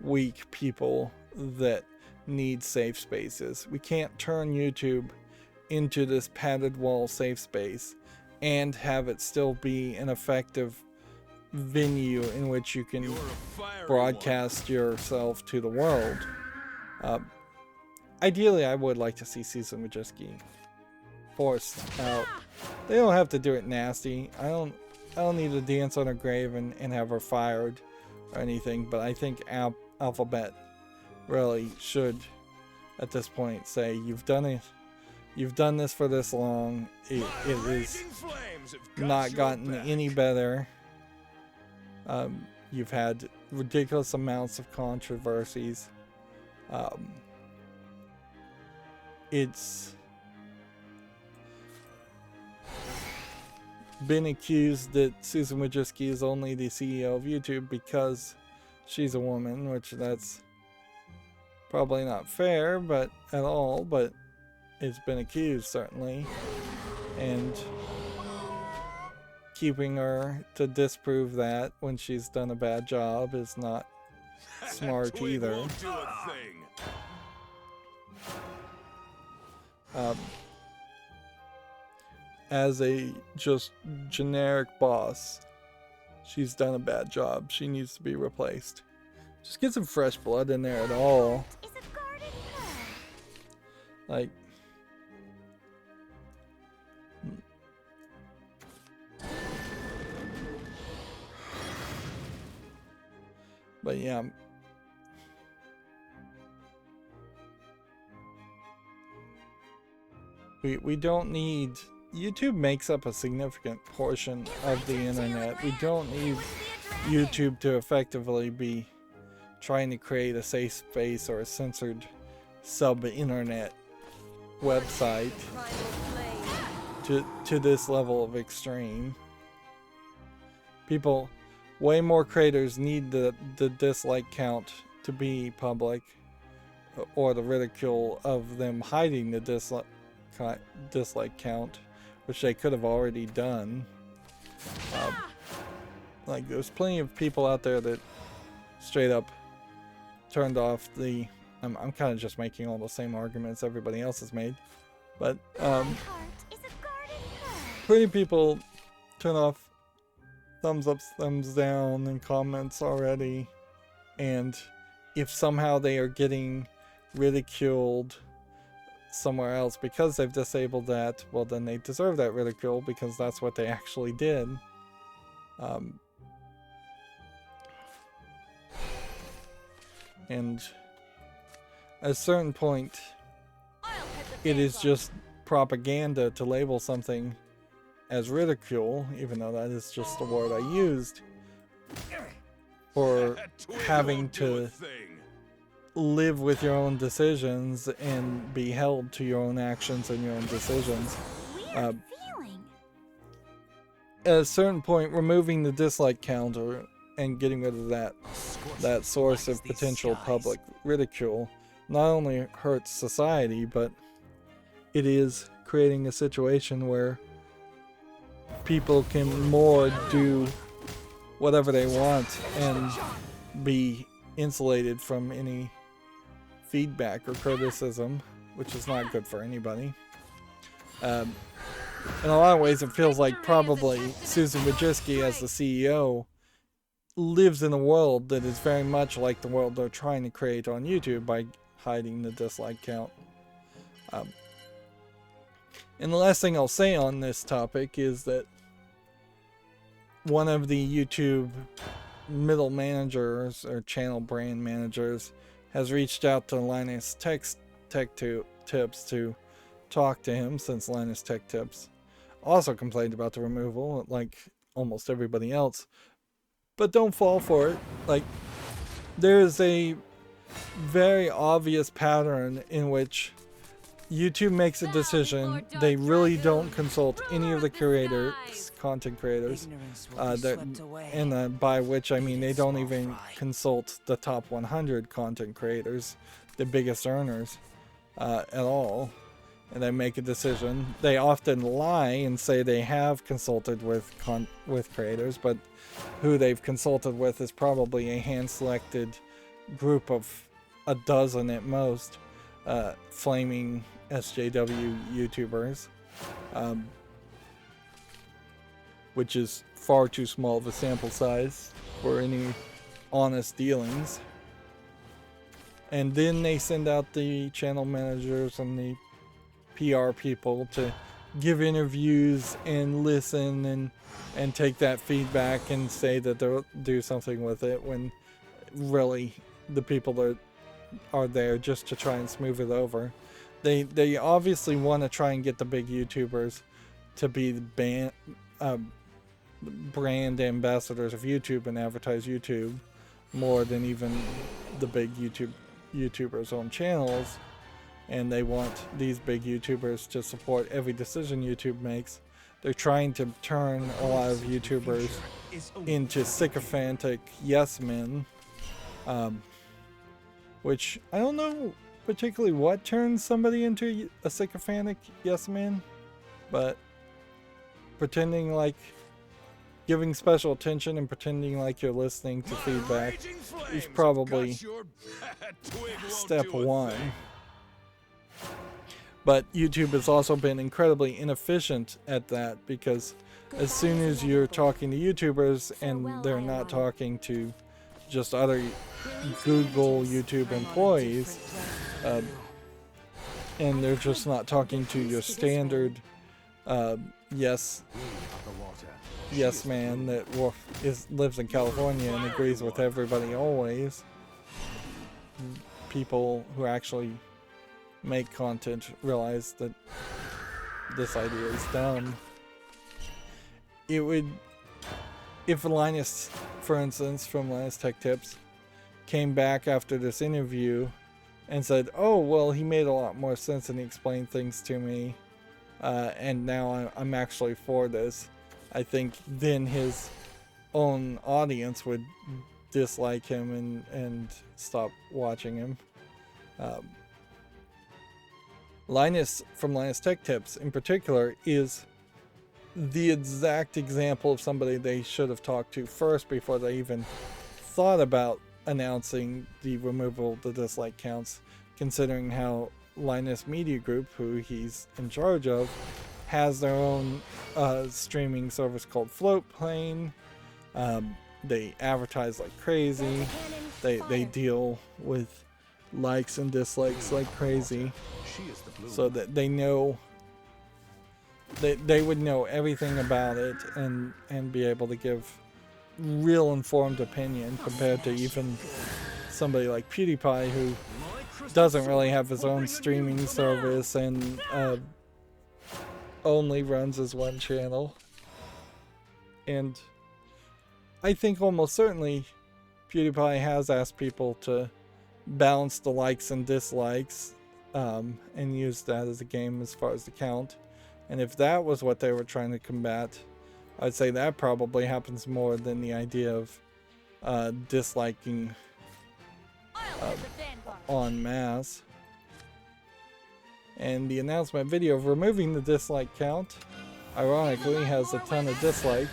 weak people that need safe spaces. We can't turn YouTube into this padded wall safe space and have it still be an effective venue in which you can broadcast yourself to the world. Ideally, I would like to see Susan Wojcicki forced out. They don't have to do it nasty. I don't need to dance on her grave and have her fired or anything, but I think Alphabet really should at this point say, you've done it. You've done this for this long. It is not gotten any better. You've had ridiculous amounts of controversies. It's been accused that Susan Wojcicki is only the CEO of YouTube because she's a woman, which that's probably not fair, but at all, but it's been accused, certainly. And keeping her to disprove that when she's done a bad job is not smart either. As a just generic boss, she's done a bad job. She needs to be replaced. Just get some fresh blood in there at all. Like, but yeah, we don't need, YouTube makes up a significant portion of the internet. We don't need YouTube to effectively be trying to create a safe space or a censored sub-internet website to this level of extreme. People, way more creators need the dislike count to be public, or the ridicule of them hiding the dislike count, which they could have already done. Like, there's plenty of people out there that straight up turned off the, I'm kind of just making all the same arguments everybody else has made, but plenty of people turn off thumbs up, thumbs down in comments already, and if somehow they are getting ridiculed somewhere else because they've disabled that, well, then they deserve that ridicule because that's what they actually did. And at a certain point, it is just propaganda to label something as ridicule, even though that is just the word I used, for having to live with your own decisions and be held to your own actions and your own decisions. At a certain point, removing the dislike counter and getting rid of that source of potential public ridicule not only hurts society, but it is creating a situation where people can more do whatever they want and be insulated from any feedback or criticism, which is not good for anybody. In a lot of ways, it feels like probably Susan Wojcicki, as the CEO, lives in a world that is very much like the world they're trying to create on YouTube by hiding the dislike count. And the last thing I'll say on this topic is that one of the YouTube middle managers or channel brand managers has reached out to Linus Tech Tips to talk to him, since Linus Tech Tips also complained about the removal like almost everybody else. But don't fall for it. Like, there is a very obvious pattern in which YouTube makes a decision. They really don't consult any of the creators, content creators, by which I mean they don't even consult the top 100 content creators, the biggest earners, at all. And they make a decision. They often lie and say they have consulted with creators, but who they've consulted with is probably a hand-selected group of a dozen at most, flaming SJW YouTubers, which is far too small of a sample size for any honest dealings. And then they send out the channel managers and the PR people to give interviews and listen and take that feedback and say that they'll do something with it, when really the people that are there just to try and smooth it over. They obviously want to try and get the big YouTubers to be the brand ambassadors of YouTube and advertise YouTube more than even the big YouTubers' own channels. And they want these big YouTubers to support every decision YouTube makes. They're trying to turn a lot of YouTubers into sycophantic yes men, which I don't know particularly what turns somebody into a sycophantic yes man, but pretending like giving special attention and pretending like you're listening to feedback is probably step one. But YouTube has also been incredibly inefficient at that, because as soon as you're talking to YouTubers and they're not talking to just other Google YouTube employees, and they're just not talking to your standard yes man that lives in California and agrees with everybody always. People who actually make content realize that this idea is dumb. It would, if Linus, for instance, from Linus Tech Tips, came back after this interview and said, oh, well, he made a lot more sense and he explained things to me, and now I'm actually for this, I think then his own audience would dislike him and stop watching him. Linus from Linus Tech Tips in particular is the exact example of somebody they should have talked to first before they even thought about announcing the removal of the dislike counts, considering how Linus Media Group, who he's in charge of, has their own streaming service called Floatplane. They advertise like crazy. They deal with likes and dislikes like crazy, so that they know they would know everything about it and be able to give real informed opinion, compared to even somebody like PewDiePie, who doesn't really have his own streaming service and only runs his one channel. And I think almost certainly PewDiePie has asked people to balance the likes and dislikes, and use that as a game as far as the count. And if that was what they were trying to combat, I'd say that probably happens more than the idea of disliking en masse. And the announcement video of removing the dislike count, ironically, has a ton of dislikes.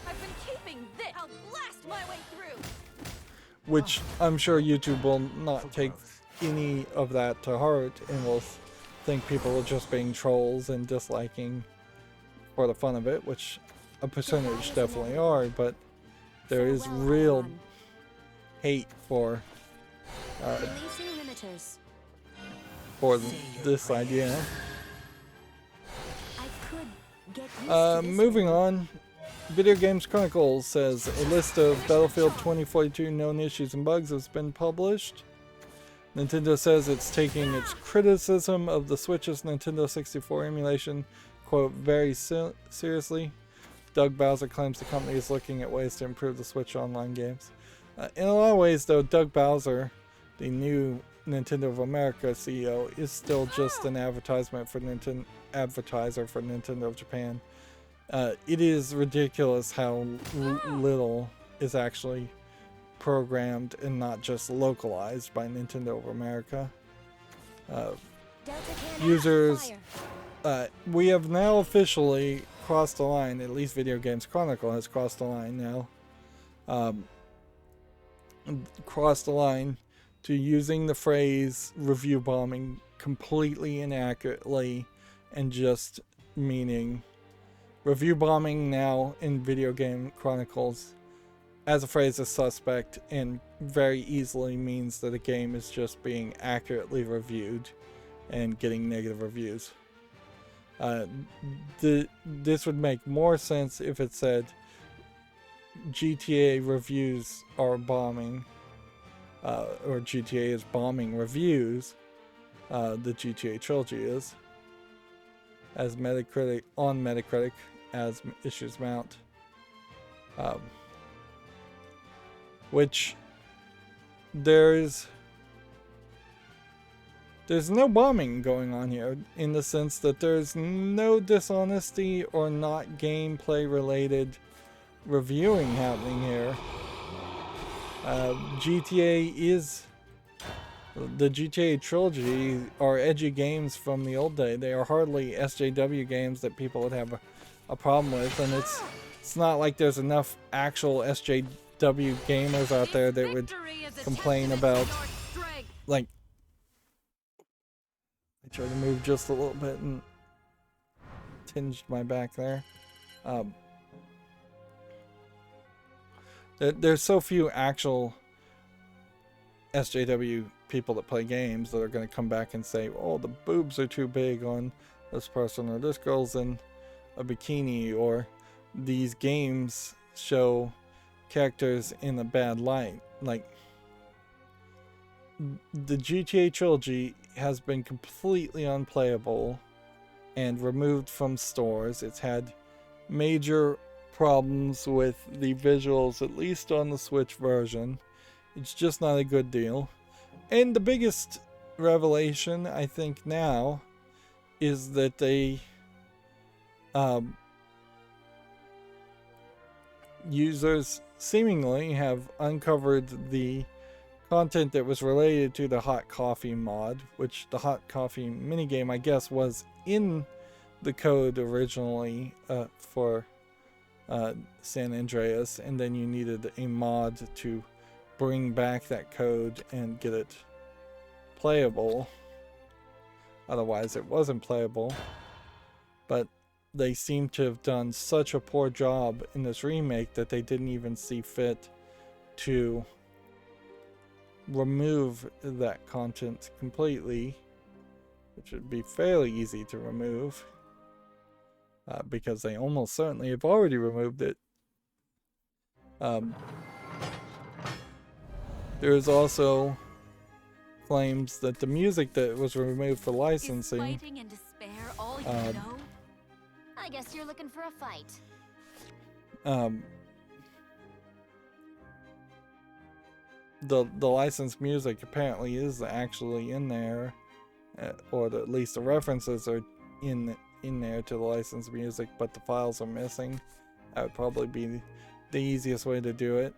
I've been keeping this. I'll blast my way through. Which I'm sure YouTube will not take any of that to heart and will think people are just being trolls and disliking for the fun of it, which a percentage definitely are, but there is real hate for this idea. Moving on, Video Games Chronicles says a list of Battlefield 2042 known issues and bugs has been published. Nintendo says it's taking its criticism of the Switch's Nintendo 64 emulation, quote, very seriously. Doug Bowser claims the company is looking at ways to improve the Switch online games. In a lot of ways, though, Doug Bowser, the new Nintendo of America CEO, is still just an advertiser for Nintendo of Japan. It is ridiculous how little is actually programmed and not just localized by Nintendo of America. Users, we have now officially crossed the line, at least Video Games Chronicle has crossed the line now. Crossed the line to using the phrase review bombing completely inaccurately and just meaning review bombing now in Video Game Chronicles as a phrase is suspect and very easily means that a game is just being accurately reviewed and getting negative reviews. This would make more sense if it said GTA reviews are bombing, or GTA is bombing reviews. The GTA trilogy is, as Metacritic as issues mount, which there's no bombing going on here in the sense that there's no dishonesty or not gameplay related reviewing happening here. GTA is the GTA trilogy are edgy games from the old day. They are hardly SJW games that people would have a problem with, and it's not like there's enough actual SJW gamers out there that would complain about, like, I tried to move just a little bit and tinged my back there. There's so few actual SJW people that play games that are going to come back and say, oh, the boobs are too big on this person, or this girl's in a bikini, or these games show characters in a bad light. Like, the GTA trilogy has been completely unplayable and removed from stores. It's had major problems with the visuals, at least on the Switch version. It's just not a good deal. And the biggest revelation, I think, now is that they users seemingly have uncovered the content that was related to the hot coffee mod, which the hot coffee minigame, I guess, was in the code originally for San Andreas, and then you needed a mod to bring back that code and get it playable. Otherwise it wasn't playable. But they seem to have done such a poor job in this remake that they didn't even see fit to remove that content completely, which would be fairly easy to remove, because they almost certainly have already removed it. There's also claims that the music that was removed for licensing, Fighting in despair all you know? I guess you're looking for a fight. The licensed music apparently is actually in there, or at least the references are in there to the licensed music, but the files are missing. That would probably be the easiest way to do it.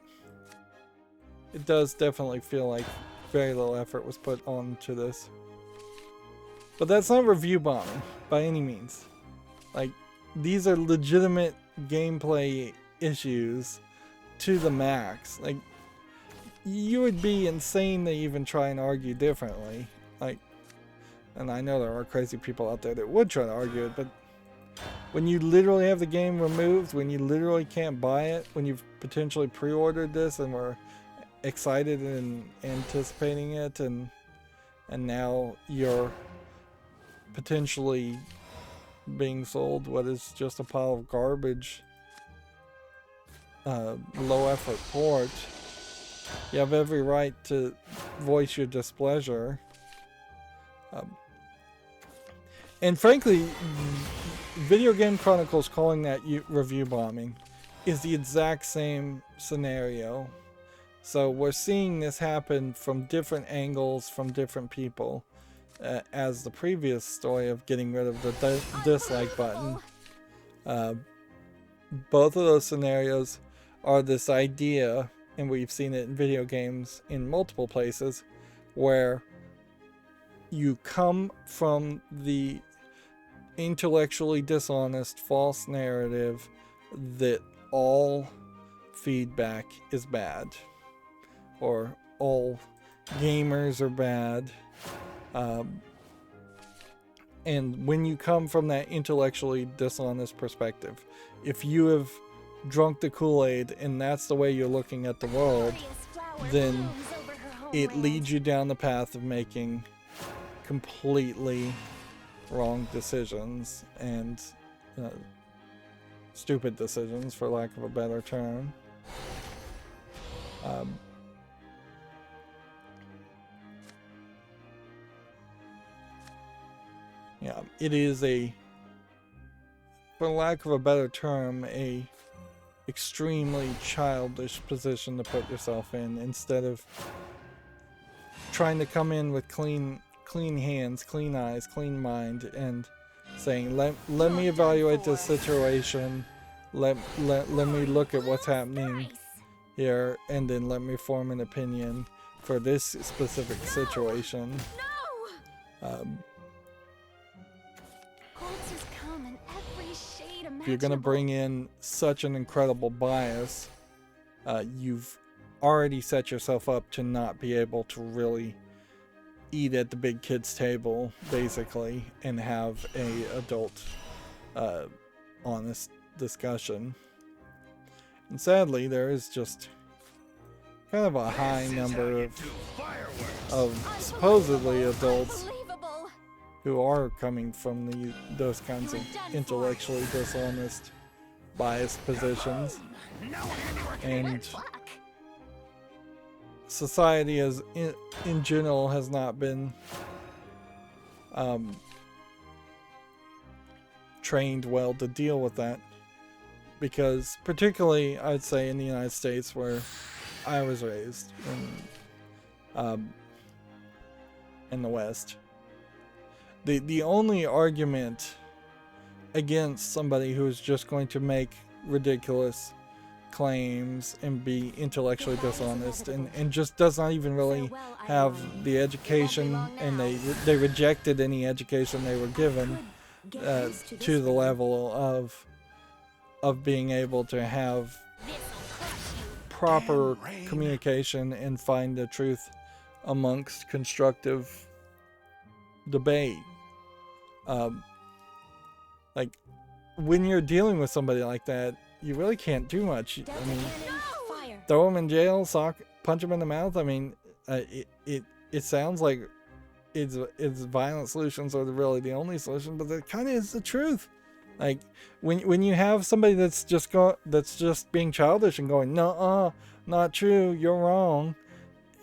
It does definitely feel like very little effort was put onto this. But that's not review bombing by any means. Like, these are legitimate gameplay issues to the max. Like, you would be insane to even try and argue differently. Like, and I know there are crazy people out there that would try to argue it, but when you literally have the game removed, when you literally can't buy it, when you've potentially pre-ordered this and were excited and anticipating it, and now you're potentially being sold what is just a pile of garbage, low effort port, you have every right to voice your displeasure. And frankly, Video Game Chronicles calling that review bombing is the exact same scenario So we're seeing this happen from different angles, from different people, as the previous story of getting rid of the dislike button. Both of those scenarios are this idea, and we've seen it in video games in multiple places, where you come from the intellectually dishonest false narrative that all feedback is bad, or all gamers are bad. And when you come from that intellectually dishonest perspective, if you have drunk the Kool-Aid and that's the way you're looking at the world, then it leads you down the path of making completely wrong decisions and stupid decisions, for lack of a better term. Yeah, it is for lack of a better term, a extremely childish position to put yourself in, instead of trying to come in with clean hands, clean eyes, clean mind, and saying, let me evaluate this situation, let me look at what's happening here, and then let me form an opinion for this specific situation. If you're going to bring in such an incredible bias, you've already set yourself up to not be able to really eat at the big kids table, basically, and have a adult honest discussion. And sadly, there is just kind of a high number of supposedly adults who are coming from those kinds of intellectually dishonest, biased positions. And society as in general has not been trained well to deal with that, because particularly I'd say in the United States, where I was raised, in the West, the only argument against somebody who is just going to make ridiculous claims and be intellectually dishonest and just does not even really have the education, and they rejected any education they were given to the level of being able to have proper communication and find the truth amongst constructive debate. Like, when you're dealing with somebody like that, you really can't do much. I mean, throw them in jail, punch them in the mouth. I mean, it sounds like it's violent solutions are really the only solution, but that kind of is the truth. Like, when you have somebody that's just being childish and going, no, not true, you're wrong,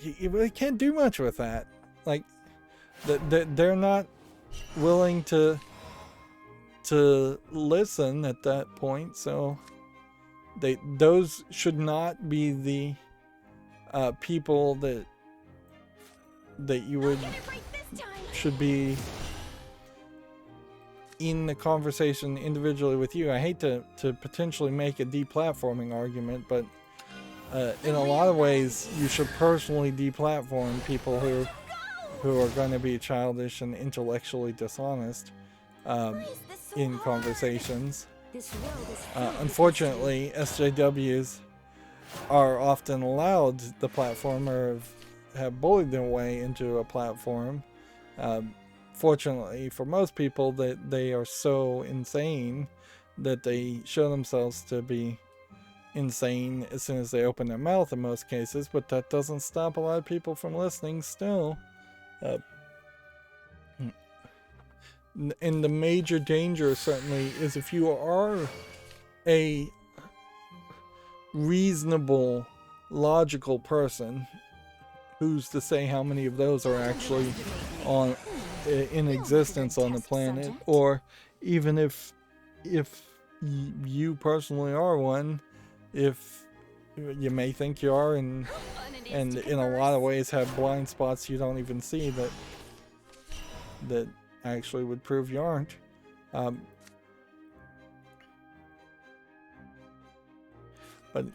you really can't do much with that. Like, they're not willing to listen at that point, so those should not be the people that you should be in the conversation individually with you. I hate to potentially make a deplatforming argument, but in a lot of ways you should personally deplatform people who are going to be childish and intellectually dishonest in conversations. Unfortunately, SJWs are often allowed the platform, or have bullied their way into a platform. Fortunately for most people, that they are so insane that they show themselves to be insane as soon as they open their mouth in most cases, but that doesn't stop a lot of people from listening still. And the major danger certainly is if you are a reasonable, logical person. Who's to say how many of those are actually in existence on the planet? Or even if you personally are one, if you may think you are, and in a lot of ways have blind spots you don't even see that actually would prove you aren't. But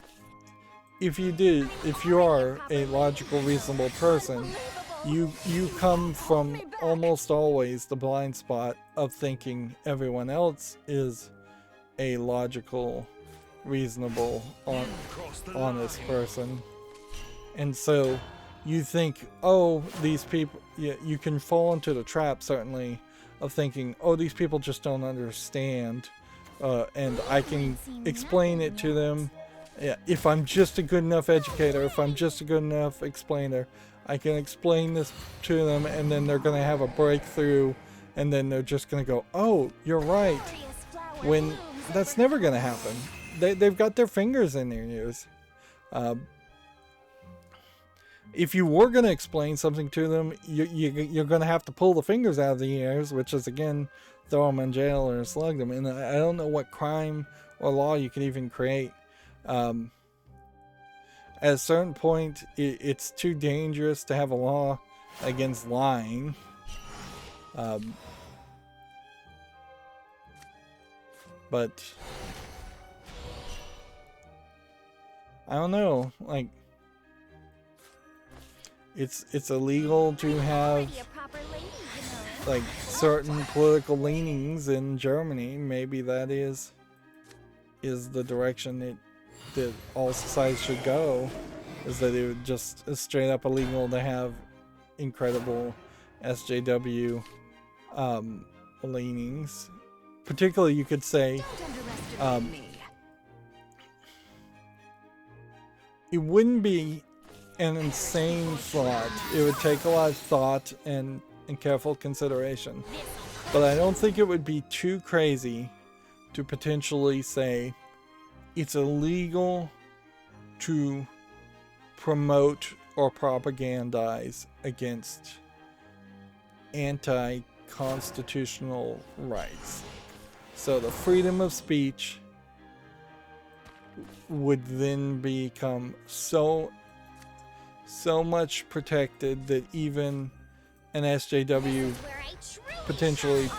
if you are a logical, reasonable person, you come from almost always the blind spot of thinking everyone else is a logical, reasonable, honest person. And so you think, oh, these people, you can fall into the trap, certainly, of thinking, oh, these people just don't understand, and I can explain it to them. Yeah, if I'm just a good enough educator, if I'm just a good enough explainer, I can explain this to them, and then they're going to have a breakthrough, and then they're just going to go, oh, you're right. When that's never going to happen. They've got their fingers in their ears. If you were going to explain something to them, you're going to have to pull the fingers out of the ears, which is, again, throw them in jail or slug them. And I don't know what crime or law you could even create. At a certain point, it's too dangerous to have a law against lying. But I don't know, like, it's illegal to have like certain political leanings in Germany. Maybe that is the direction that all societies should go, is that it would just straight up illegal to have incredible SJW leanings. Particularly, you could say it wouldn't be an insane thought. It would take a lot of thought and careful consideration. But I don't think it would be too crazy to potentially say it's illegal to promote or propagandize against anti-constitutional rights. So the freedom of speech would then become so much protected that even an SJW potentially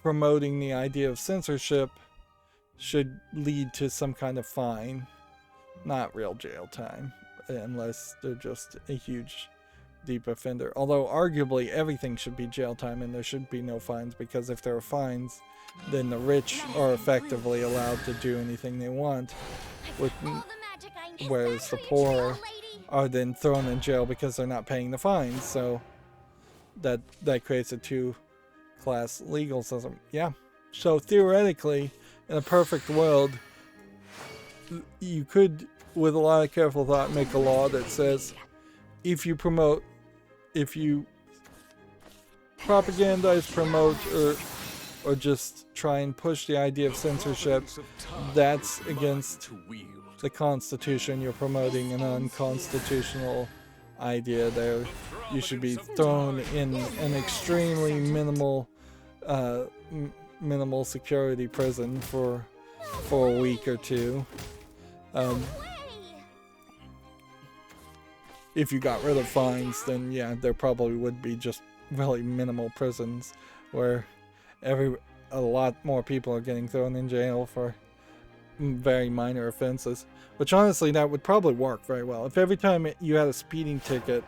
promoting the idea of censorship should lead to some kind of fine, not real jail time, unless they're just a huge deep offender. Although arguably everything should be jail time and there should be no fines, because if there are fines, then the rich are effectively allowed to do anything they want, whereas the poor are then thrown in jail because they're not paying the fines. So that creates a two-class legal system. Yeah. So theoretically, in a perfect world, you could, with a lot of careful thought, make a law that says if you propagandize, promote, or just try and push the idea of censorship, that's against the Constitution. You're promoting an unconstitutional idea there. You should be thrown in an extremely minimal security prison for a week or two. If you got rid of fines, then yeah, there probably would be just really minimal prisons where a lot more people are getting thrown in jail for very minor offenses. Which honestly, that would probably work very well. If every time you had a speeding ticket,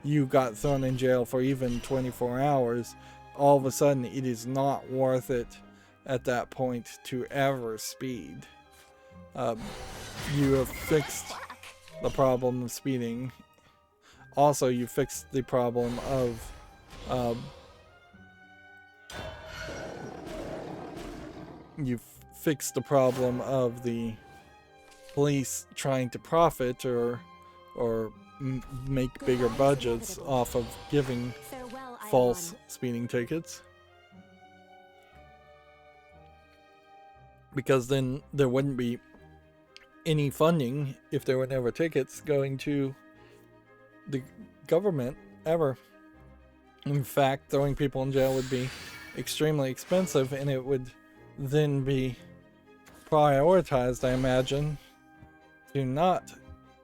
you got thrown in jail for even 24 hours, all of a sudden it is not worth it at that point to ever speed. You have fixed the problem of speeding. Also, you fixed the problem of the police trying to profit or make bigger budgets off of giving false speeding tickets. Because then there wouldn't be any funding if there were never tickets going to the government ever. In fact, throwing people in jail would be extremely expensive, and it would then be prioritized, I imagine, do not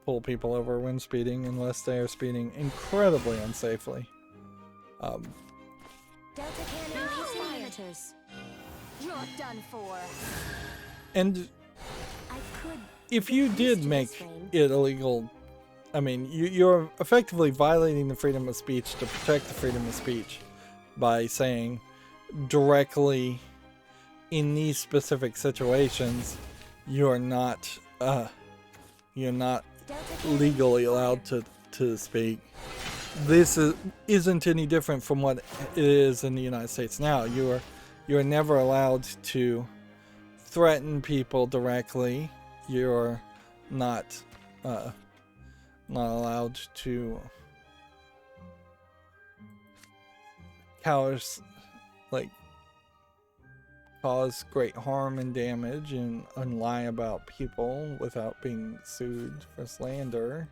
pull people over when speeding unless they are speeding incredibly unsafely. Delta cannon parameters. You're done for. And I could if you did make it illegal, I mean, you're effectively violating the freedom of speech to protect the freedom of speech by saying directly in these specific situations, you're not legally allowed to speak. This isn't any different from what it is in the United States now. You're never allowed to threaten people directly. You're not allowed to cause great harm and damage and lie about people without being sued for slander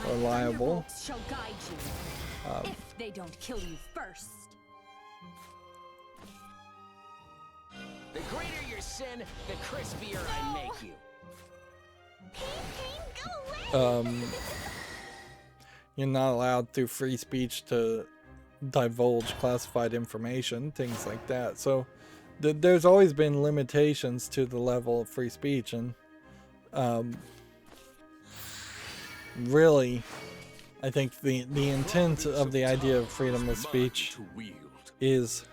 or liable. Shall guide you, if they don't kill you first. The greater your sin, the crispier I make you. Pain, go away. You're not allowed through free speech to divulge classified information, things like that. So there's always been limitations to the level of free speech, and really, I think the intent of the idea of freedom of speech is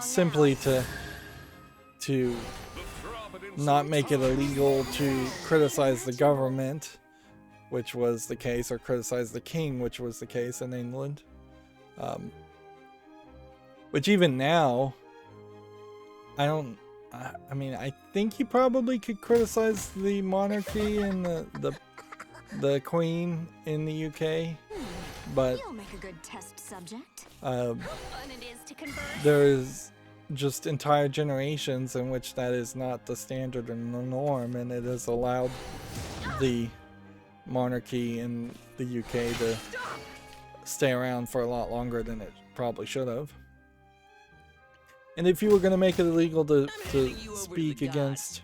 simply to not make it illegal to criticize the government, which was the case, or criticize the king, which was the case in England. Which even now, I mean, I think you probably could criticize the monarchy and the Queen in the UK, but You'll make a good test subject. Fun it is to converse. there's just entire generations in which that is not the standard and the norm, and it has allowed the monarchy in the UK to stay around for a lot longer than it probably should have. And if you were going to make it illegal to speak against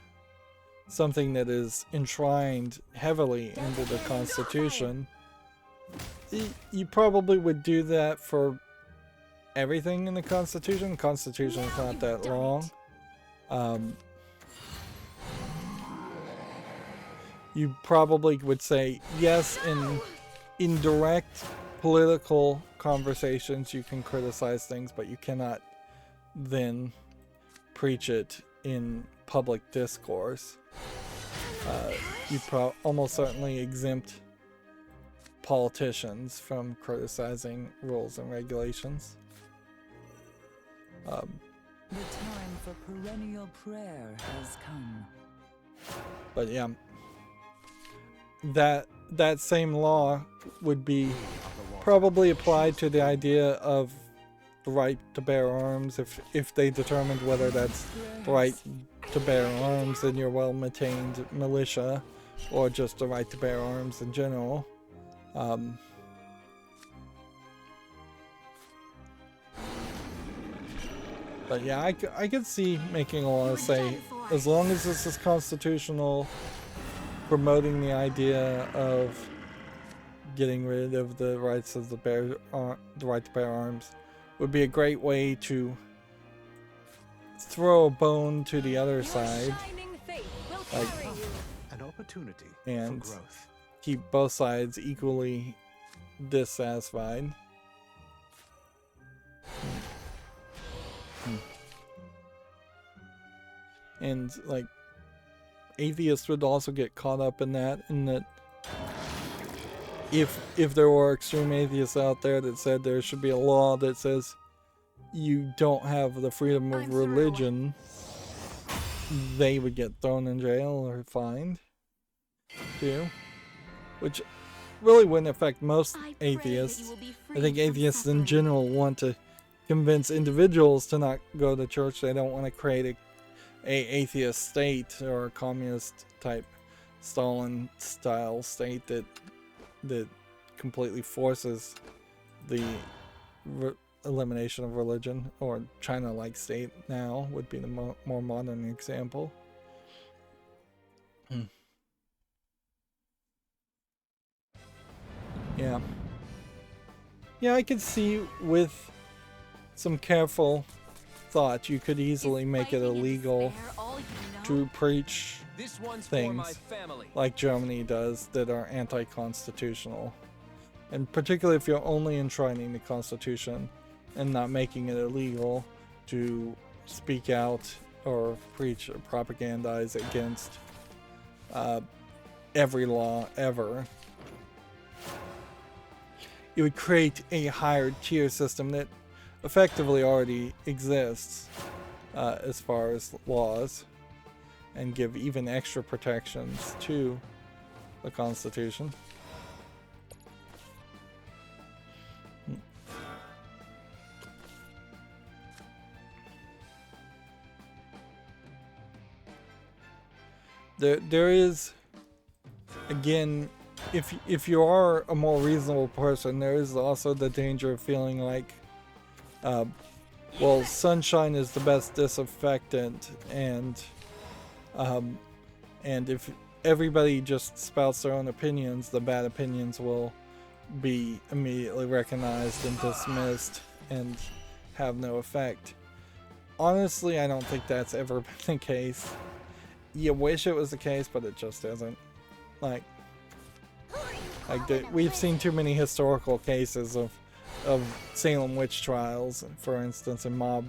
something that is enshrined heavily into the Constitution, you probably would do that for everything in the Constitution. The Constitution is not that long. You probably would say, yes, in indirect political conversations you can criticize things, but you cannot then preach it in public discourse. You almost certainly exempt politicians from criticizing rules and regulations. The time for perennial prayer has come. But yeah, that same law would be probably applied to the idea of the right to bear arms if they determined whether that's the right to bear arms in your well-maintained militia or just the right to bear arms in general. But yeah, I could see making a law say, as long as this is constitutional, promoting the idea of getting rid of the rights of the right to bear arms would be a great way to throw a bone to the other side, like, An opportunity and for growth. keep both sides equally dissatisfied. And like, atheists would also get caught up in that if there were extreme atheists out there that said there should be a law that says you don't have the freedom of religion, they would get thrown in jail or fined too, which really wouldn't affect most atheists. I think atheists in general want to convince individuals to not go to church. They don't want to create a atheist state or a communist type Stalin style state that completely forces the elimination of religion, or China-like state now would be the more modern example. Yeah. Yeah, I could see with some careful thought you could easily make it illegal to preach This one's for my things family. like Germany does that are anti-constitutional. And particularly if you're only enshrining the Constitution and not making it illegal to speak out or preach or propagandize against every law ever. It would create a higher tier system that effectively already exists as far as laws, and give even extra protections to the Constitution. There is, again, if you are a more reasonable person, there is also the danger of feeling like, well, sunshine is the best disinfectant, and if everybody just spouts their own opinions, the bad opinions will be immediately recognized and dismissed and have no effect. Honestly, I don't think that's ever been the case. You wish it was the case, but it just isn't. Like we've seen too many historical cases of Salem witch trials, for instance, and mob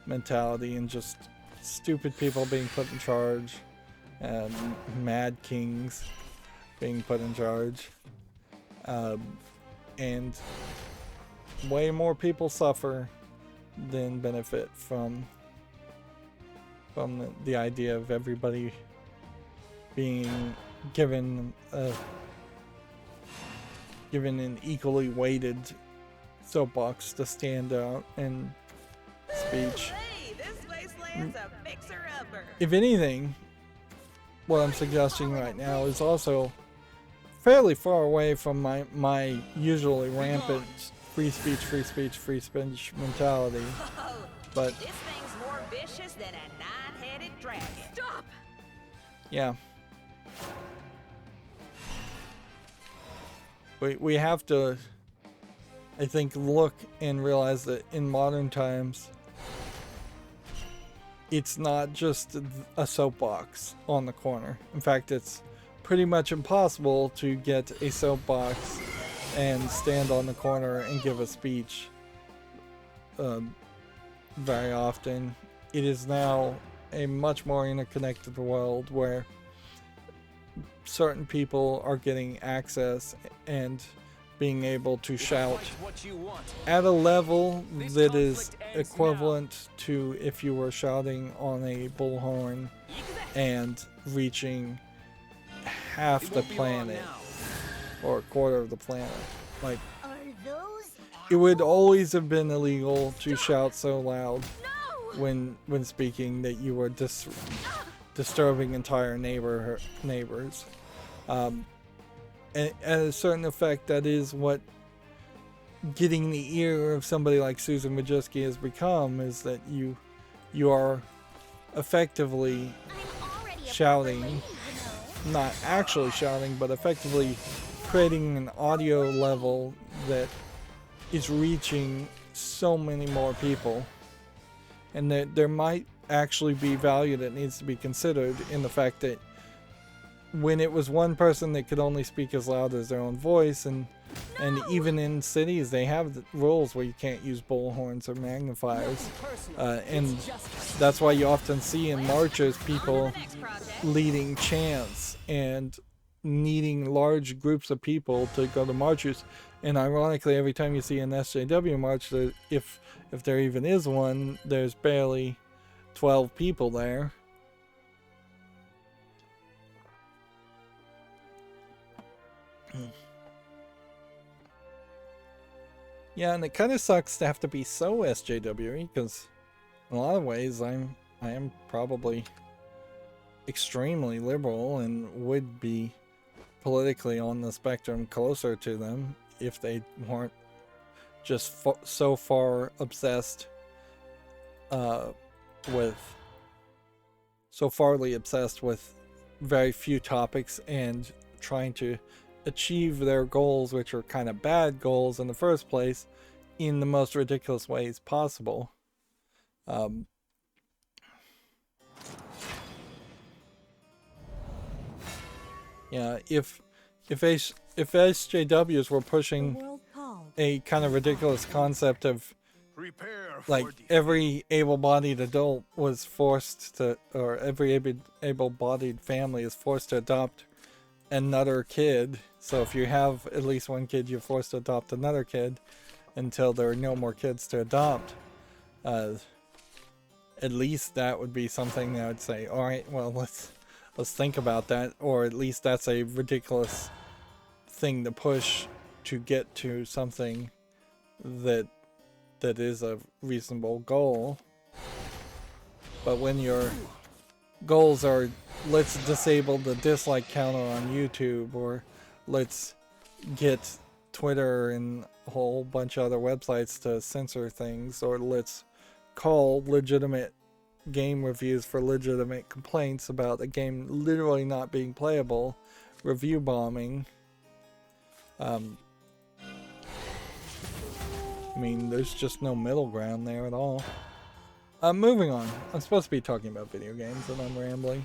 mentality, and just stupid people being put in charge, and mad kings being put in charge, and way more people suffer than benefit from the idea of everybody being given an equally weighted soapbox to stand out and speech. Hey, this wasteland's a fixer-upper. If anything, what I'm suggesting right now is also fairly far away from my usually rampant free speech mentality. But This thing's more vicious than a nine-headed dragon. Stop! yeah. We have to, I think, look and realize that in modern times, it's not just a soapbox on the corner. In fact, it's pretty much impossible to get a soapbox and stand on the corner and give a speech very often. It is now a much more interconnected world where certain people are getting access and being able to shout at a level that is equivalent to if you were shouting on a bullhorn and reaching half the planet or a quarter of the planet. Like, Are those it would always have been illegal to shout so loud No! when speaking that you were disturbing entire neighbors. And at a certain effect, that is what getting the ear of somebody like Susan Wojcicki has become, is that you are effectively I'm already a shouting, proper lady, you know. not actually shouting, but effectively creating an audio level that is reaching so many more people. And that there might actually be value that needs to be considered in the fact that when it was one person that could only speak as loud as their own voice, and even in cities they have the rules where you can't use bullhorns or magnifiers, and that's why you often see in marches people leading chants and needing large groups of people to go to marches. And ironically, every time you see an SJW march, if there even is one, there's barely 12 people there. Yeah, and it kind of sucks to have to be so SJW, because in a lot of ways I am probably extremely liberal and would be politically on the spectrum closer to them if they weren't just so far obsessed so farly obsessed with very few topics and trying to achieve their goals, which are kind of bad goals in the first place, in the most ridiculous ways possible. Yeah, if SJWs were pushing a kind of ridiculous concept of like every able-bodied adult was forced to, or every able-bodied family is forced to adopt another kid. So if you have at least one kid, you're forced to adopt another kid until there are no more kids to adopt. At least that would be something that I would say, all right, well, let's think about that, or at least that's a ridiculous thing to push to get to something that is a reasonable goal. But when your goals are, let's disable the dislike counter on YouTube, or let's get Twitter and a whole bunch of other websites to censor things, or let's call legitimate game reviews for legitimate complaints about a game literally not being playable, review bombing. I mean, there's just no middle ground there at all. Moving on. I'm supposed to be talking about video games and I'm rambling.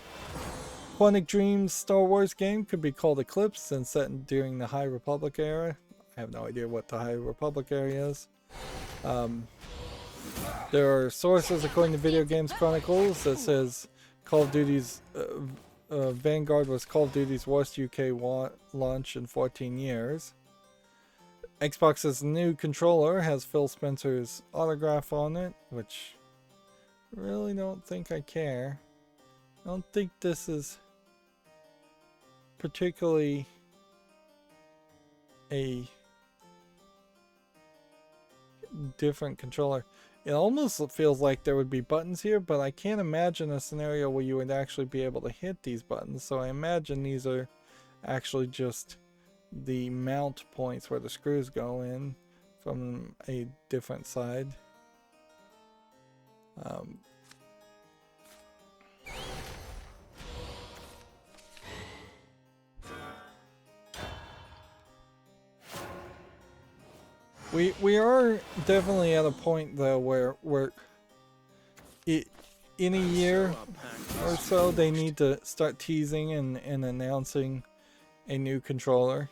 Quantic Dream's Star Wars game could be called Eclipse and set during the High Republic era. I have no idea what the High Republic era is. There are sources according to Video Games Chronicles that says Call of Duty's Vanguard was Call of Duty's worst UK launch in 14 years. Xbox's new controller has Phil Spencer's autograph on it, which I really don't think I care. I don't think this is particularly a different controller. It almost feels like there would be buttons here, but I can't imagine a scenario where you would actually be able to hit these buttons. So I imagine these are actually just the mount points where the screws go in from a different side. We are definitely at a point though where in a year or so they need to start teasing and announcing a new controller.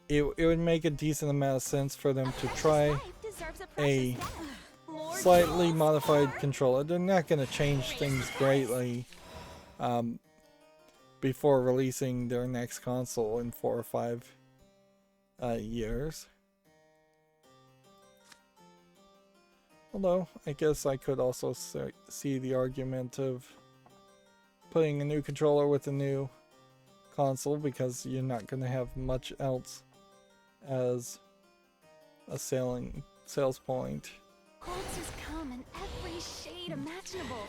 It would make a decent amount of sense for them to try a slightly modified controller. They're not going to change things greatly before releasing their next console in 4 or 5 years. Although, I guess I could also see the argument of putting a new controller with a new console, because you're not going to have much else as a sales point. Golds has come in every shade imaginable.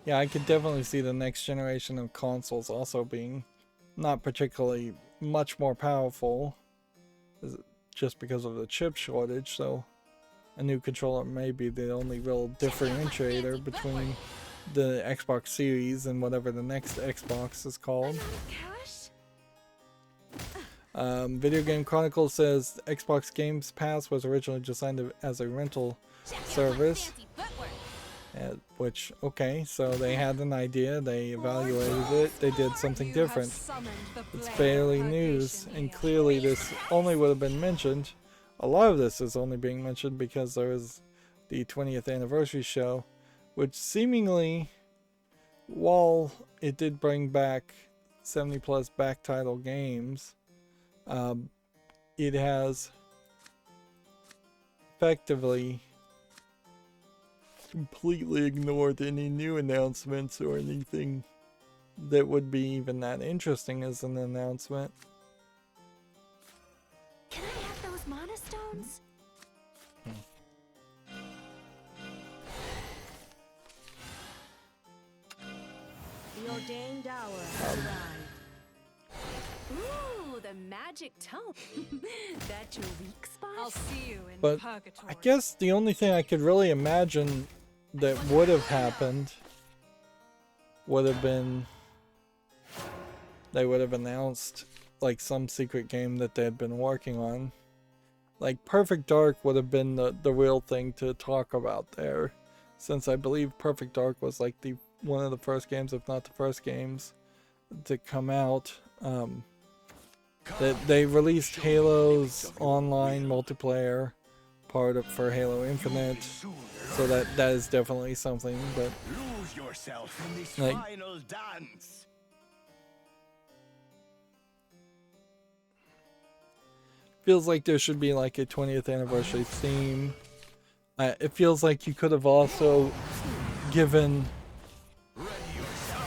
Yeah, I could definitely see the next generation of consoles also being not particularly much more powerful, just because of the chip shortage, so a new controller may be the only real differentiator between the Xbox Series and whatever the next Xbox is called. Video Game Chronicles says Xbox Games Pass was originally designed as a rental service. Which, okay, so they had an idea, they evaluated it, they did something different. It's barely news, and clearly this only would have been mentioned. A lot of this is only being mentioned because there was the 20th anniversary show, which seemingly, while it did bring back 70 plus back title games, it has effectively completely ignored any new announcements or anything that would be even that interesting as an announcement. Can I have those monostones? The ordained hour has arrived. Ooh, the magic tome. That your weak spot? I'll see you in But purgatory. I guess the only thing I could really imagine that would have happened would have been they would have announced like some secret game that they had been working on. Like Perfect Dark would have been the real thing to talk about there, since I believe Perfect Dark was like one of the first games, if not the first games, to come out. They released Halo's online multiplayer part for Halo Infinite, so that is definitely something. But Lose yourself in this like, final dance. feels like there should be like a 20th anniversary theme. It feels like you could have also given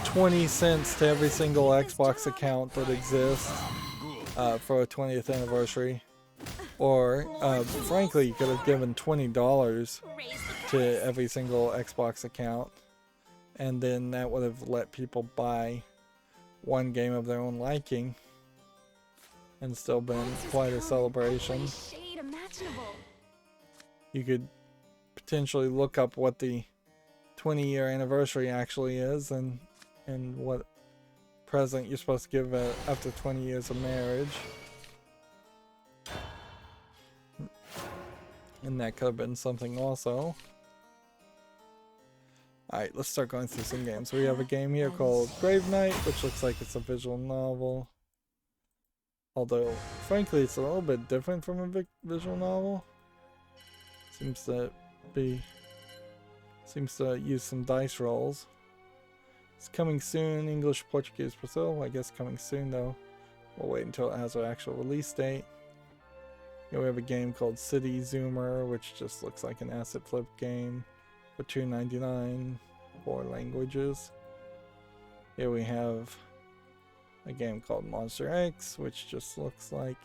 20 cents to every single Xbox account that exists for a 20th anniversary. Or, frankly, you could have given $20 to every single Xbox account. And then that would have let people buy one game of their own liking. And still been quite a celebration. You could potentially look up what the 20-year anniversary actually is, and what present you're supposed to give after 20 years of marriage. And that could have been something also. Alright, let's start going through some games. We have a game here called Grave Knight, which looks like it's a visual novel. Although, frankly, it's a little bit different from a visual novel. Seems to use some dice rolls. It's coming soon, English, Portuguese, Brazil. I guess coming soon though. We'll wait until it has an actual release date. Here we have a game called City Zoomer, which just looks like an asset flip game for $2.99, 4 languages. Here we have a game called Monster X, which just looks like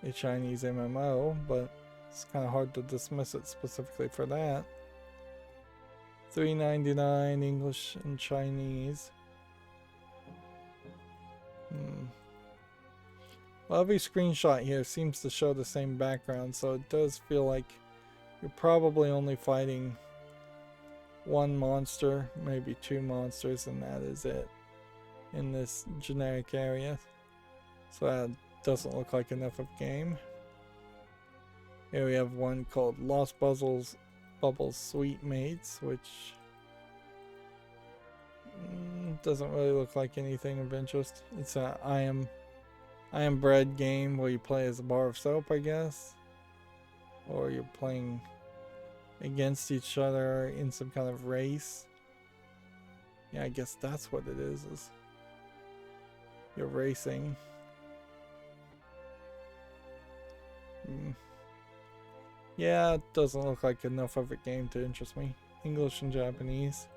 a Chinese MMO, but it's kind of hard to dismiss it specifically for that. $3.99, English and Chinese. Well, every screenshot here seems to show the same background, so it does feel like you're probably only fighting one monster, maybe 2 monsters, and that is it in this generic area. So that doesn't look like enough of game. Here we have one called Lost Bubbles Sweet Mates, which doesn't really look like anything of interest. It's a I am bread game where you play as a bar of soap, I guess, or you're playing against each other in some kind of race. Yeah, I guess that's what it is you're racing. Yeah, it doesn't look like enough of a game to interest me. English and Japanese.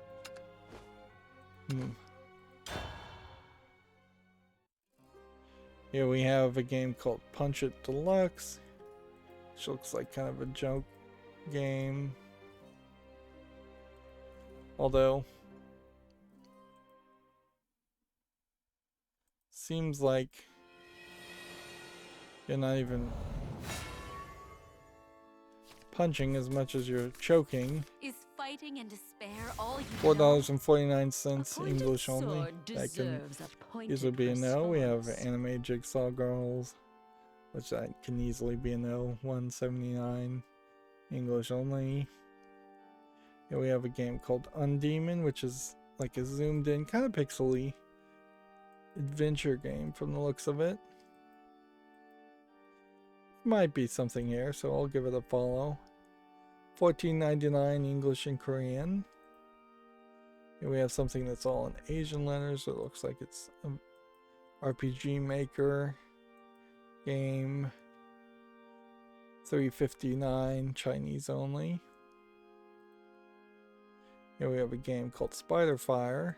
Here we have a game called Punch It Deluxe, which looks like kind of a joke game. Although, seems like you're not even punching as much as you're choking. Is fighting and despair all you $4.49 English only. That can easily be a no. We have Anime Jigsaw Girls, which that can easily be a no. $1.79 English only. Here we have a game called Undemon, which is like a zoomed in, kind of pixely adventure game from the looks of it. Might be something here, so I'll give it a follow. $14.99 English and Korean. Here we have something that's all in Asian letters. It looks like it's an RPG Maker game. $3.59 Chinese only. Here we have a game called Spider Fire,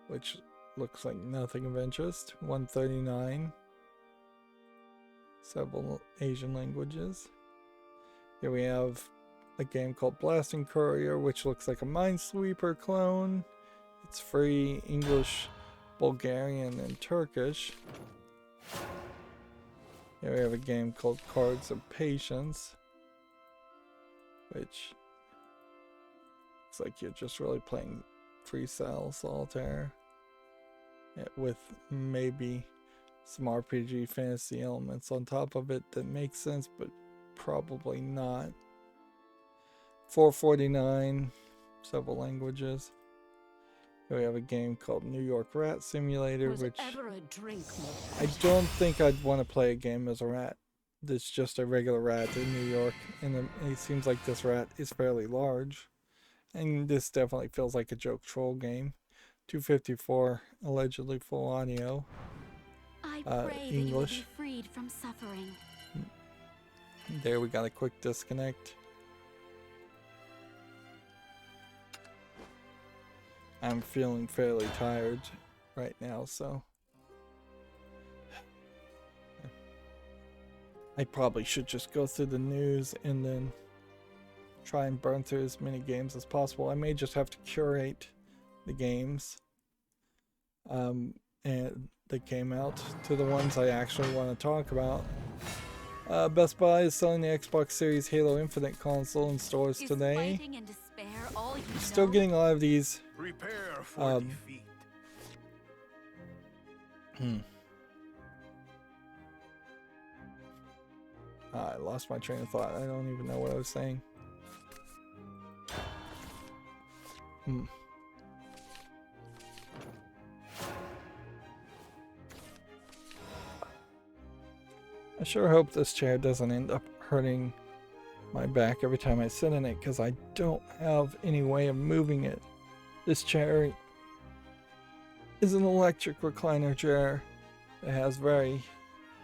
which looks like nothing of interest. $1.39. Several Asian languages. Here we have a game called Blasting Courier, which looks like a Minesweeper clone. It's free, English, Bulgarian, and Turkish. Here we have a game called Cards of Patience, which looks like you're just really playing freestyle solitaire, with maybe some RPG fantasy elements on top of it that make sense, but probably not. $4.49, several languages. We have a game called New York Rat Simulator, Was which ever a drink more I don't think I'd want to play a game as a rat. It's just a regular rat in New York, and it seems like this rat is fairly large. And this definitely feels like a joke troll game. $2.54, allegedly full audio. I pray that you will English. be freed from suffering. There we got a quick disconnect. I'm feeling fairly tired right now, so I probably should just go through the news and then try and burn through as many games as possible. I may just have to curate the games and that came out to the ones I actually want to talk about. Best Buy is selling the Xbox Series Halo Infinite console in stores today. Fighting and despair all you Still know? getting a lot of these. Prepare for defeat. I lost my train of thought. I don't even know what I was saying. I sure hope this chair doesn't end up hurting my back every time I sit in it, because I don't have any way of moving it. This chair is an electric recliner chair that has very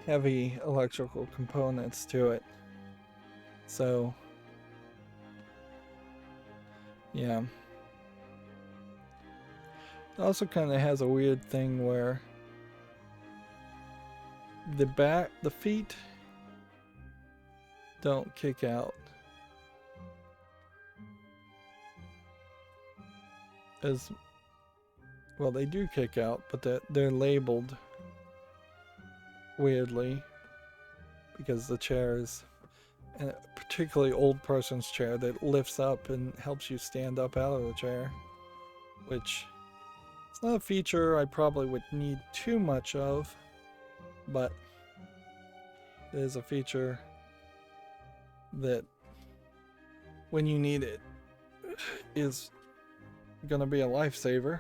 heavy electrical components to it. So, yeah. It also kind of has a weird thing where the feet don't kick out as well. They do kick out, but they're labeled weirdly because the chair is a particularly old person's chair that lifts up and helps you stand up out of the chair, which it's not a feature I probably would need too much of, but it is a feature that when you need it is gonna be a lifesaver,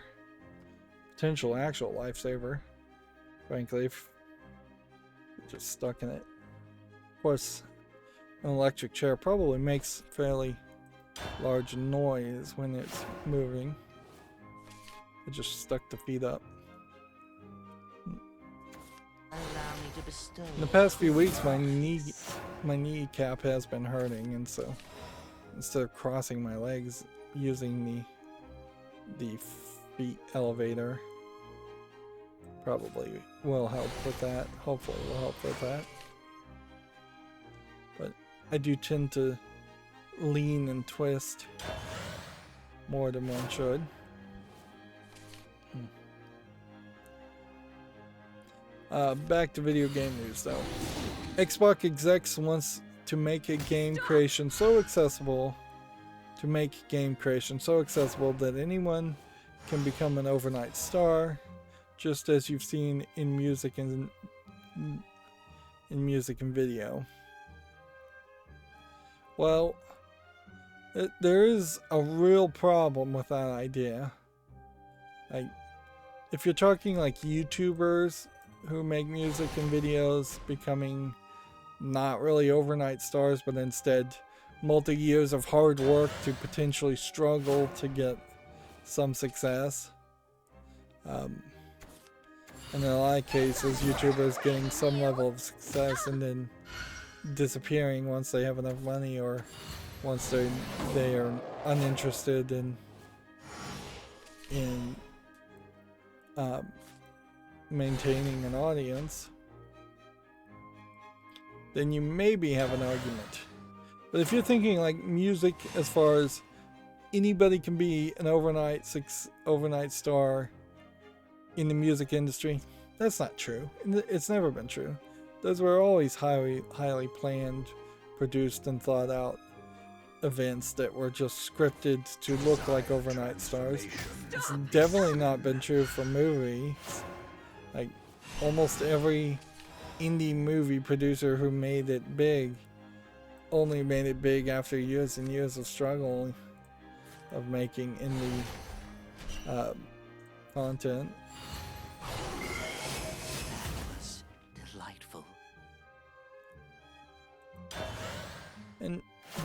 potential actual lifesaver, frankly, if you're just stuck in it. Of course, an electric chair probably makes fairly large noise when it's moving. It just stuck the feet up. In the past few weeks, my kneecap has been hurting, and so instead of crossing my legs using the feet elevator, probably will help with that. Hopefully will help with that. But I do tend to lean and twist more than one should. Back to video game news though. Xbox execs wants to make game creation so accessible that anyone can become an overnight star, just as you've seen in music and video. Well, there is a real problem with that idea. Like, if you're talking like YouTubers who make music and videos becoming not really overnight stars, but instead multi-years of hard work to potentially struggle to get some success. And in a lot of cases, YouTubers getting some level of success and then disappearing once they have enough money, or once they are uninterested in maintaining an audience, then you maybe have an argument. But if you're thinking like music, as far as anybody can be an overnight star in the music industry, that's not true. It's never been true. Those were always highly planned, produced, and thought out events that were just scripted to look like overnight stars. It's definitely not been true for movies. Like, almost every indie movie producer who made it big only made it big after years and years of struggle of making indie content. That was delightful. And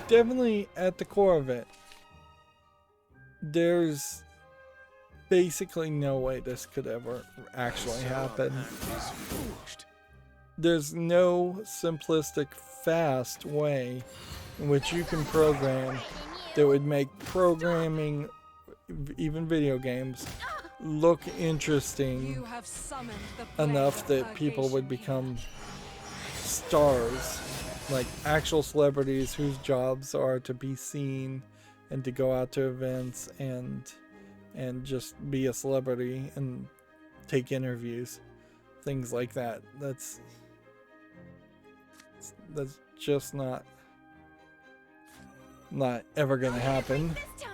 definitely at the core of it, there's basically no way this could ever actually happen. There's no simplistic, fast way in which you can program that would make programming, even video games, look interesting You have summoned the enough plague that of people would purgation. become stars, like actual celebrities whose jobs are to be seen and to go out to events and just be a celebrity and take interviews, things like that. That's just not ever gonna happen. This time.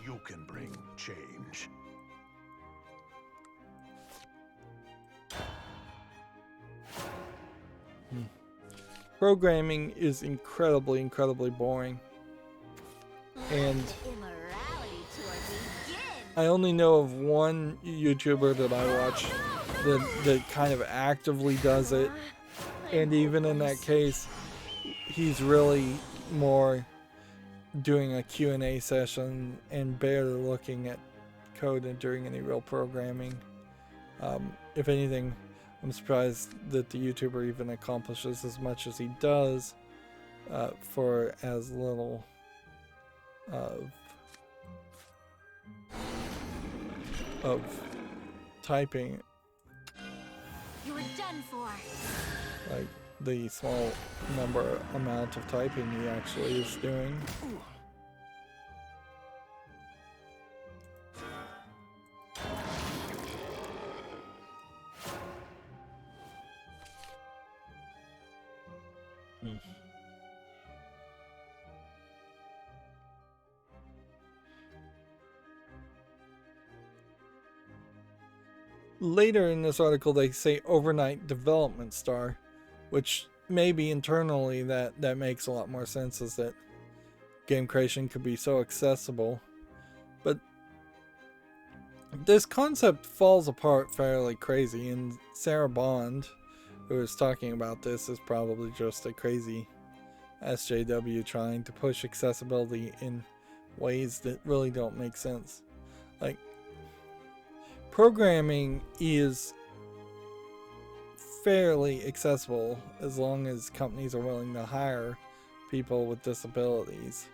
You can bring change. Programming is incredibly boring, and Immorality tour begins. I only know of one YouTuber that I watch that kind of actively does it, and even in that case, he's really more doing a Q&A session and barely looking at code and doing any real programming. If anything, I'm surprised that the YouTuber even accomplishes as much as he does for as little of typing, You're done for. like the small amount of typing he actually is doing. Later in this article, they say overnight development star, which maybe internally that makes a lot more sense, is that game creation could be so accessible. But this concept falls apart fairly crazy, and Sarah Bond, who is talking about this, is probably just a crazy SJW trying to push accessibility in ways that really don't make sense. Like, programming is fairly accessible as long as companies are willing to hire people with disabilities.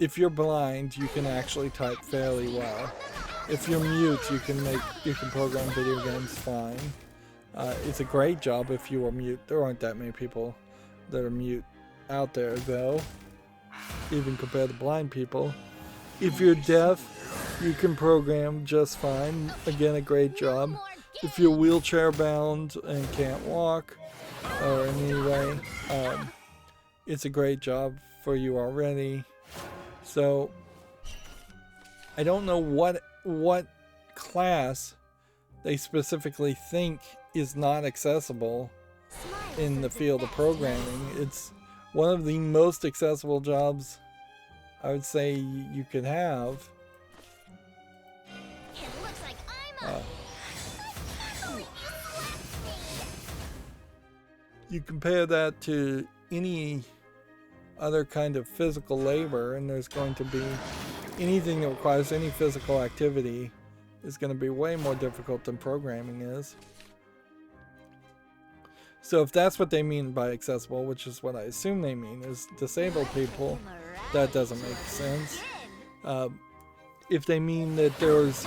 If you're blind, you can actually type fairly well. If you're mute, you can program video games fine. It's a great job if you are mute. There aren't that many people that are mute out there, though, even compared to blind people. If you're deaf, you can program just fine. Again, a great job. If you're wheelchair bound and can't walk, or in any way, it's a great job for you already. So I don't know what class they specifically think is not accessible in the field of programming. It's one of the most accessible jobs I would say you could have. It looks like I'm up. You compare that to any other kind of physical labor, and there's going to be anything that requires any physical activity is going to be way more difficult than programming is. So if that's what they mean by accessible, which is what I assume they mean, is disabled people, that doesn't make sense. If they mean that there's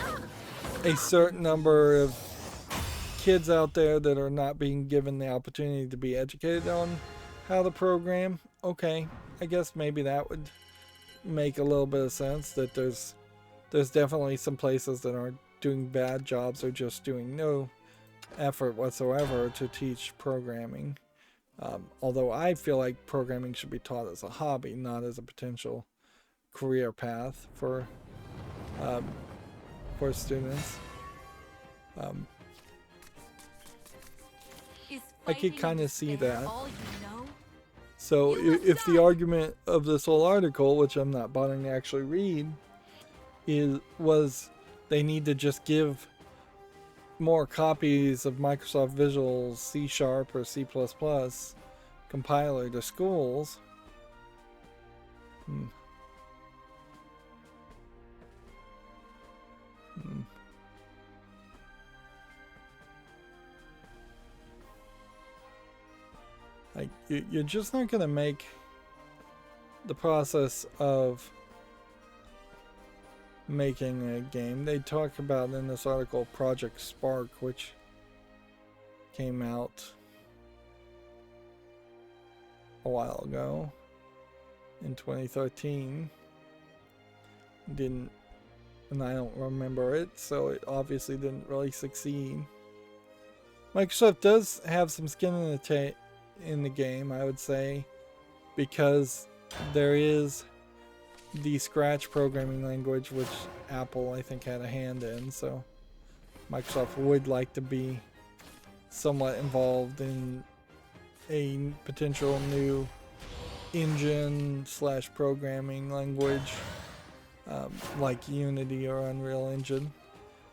a certain number of kids out there that are not being given the opportunity to be educated on how to program, okay, I guess maybe that would make a little bit of sense, that there's definitely some places that are doing bad jobs or just doing no effort whatsoever to teach programming. Although I feel like programming should be taught as a hobby, not as a potential career path for students. I could kind of see that. So if the argument of this whole article, which I'm not bothering to actually read, was they need to just give more copies of Microsoft Visual C# or C++ compiler to schools. Like, you're just not going to make the process of making a game. They talk about in this article Project Spark, which came out a while ago in 2013. And I don't remember it, so it obviously didn't really succeed. Microsoft does have some skin in the game, I would say, because there is the Scratch programming language, which Apple, I think, had a hand in, so Microsoft would like to be somewhat involved in a potential new engine / programming language like Unity or Unreal Engine.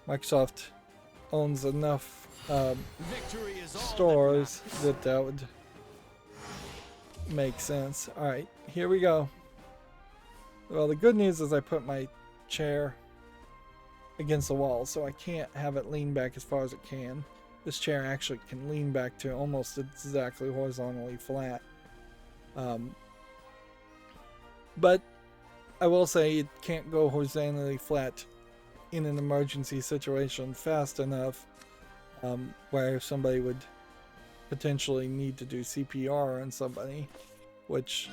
Microsoft owns enough stores that would make sense. Alright, here we go. Well, the good news is I put my chair against the wall, so I can't have it lean back as far as it can. This chair actually can lean back to almost exactly horizontally flat. But I will say it can't go horizontally flat in an emergency situation fast enough where somebody would potentially need to do CPR on somebody, which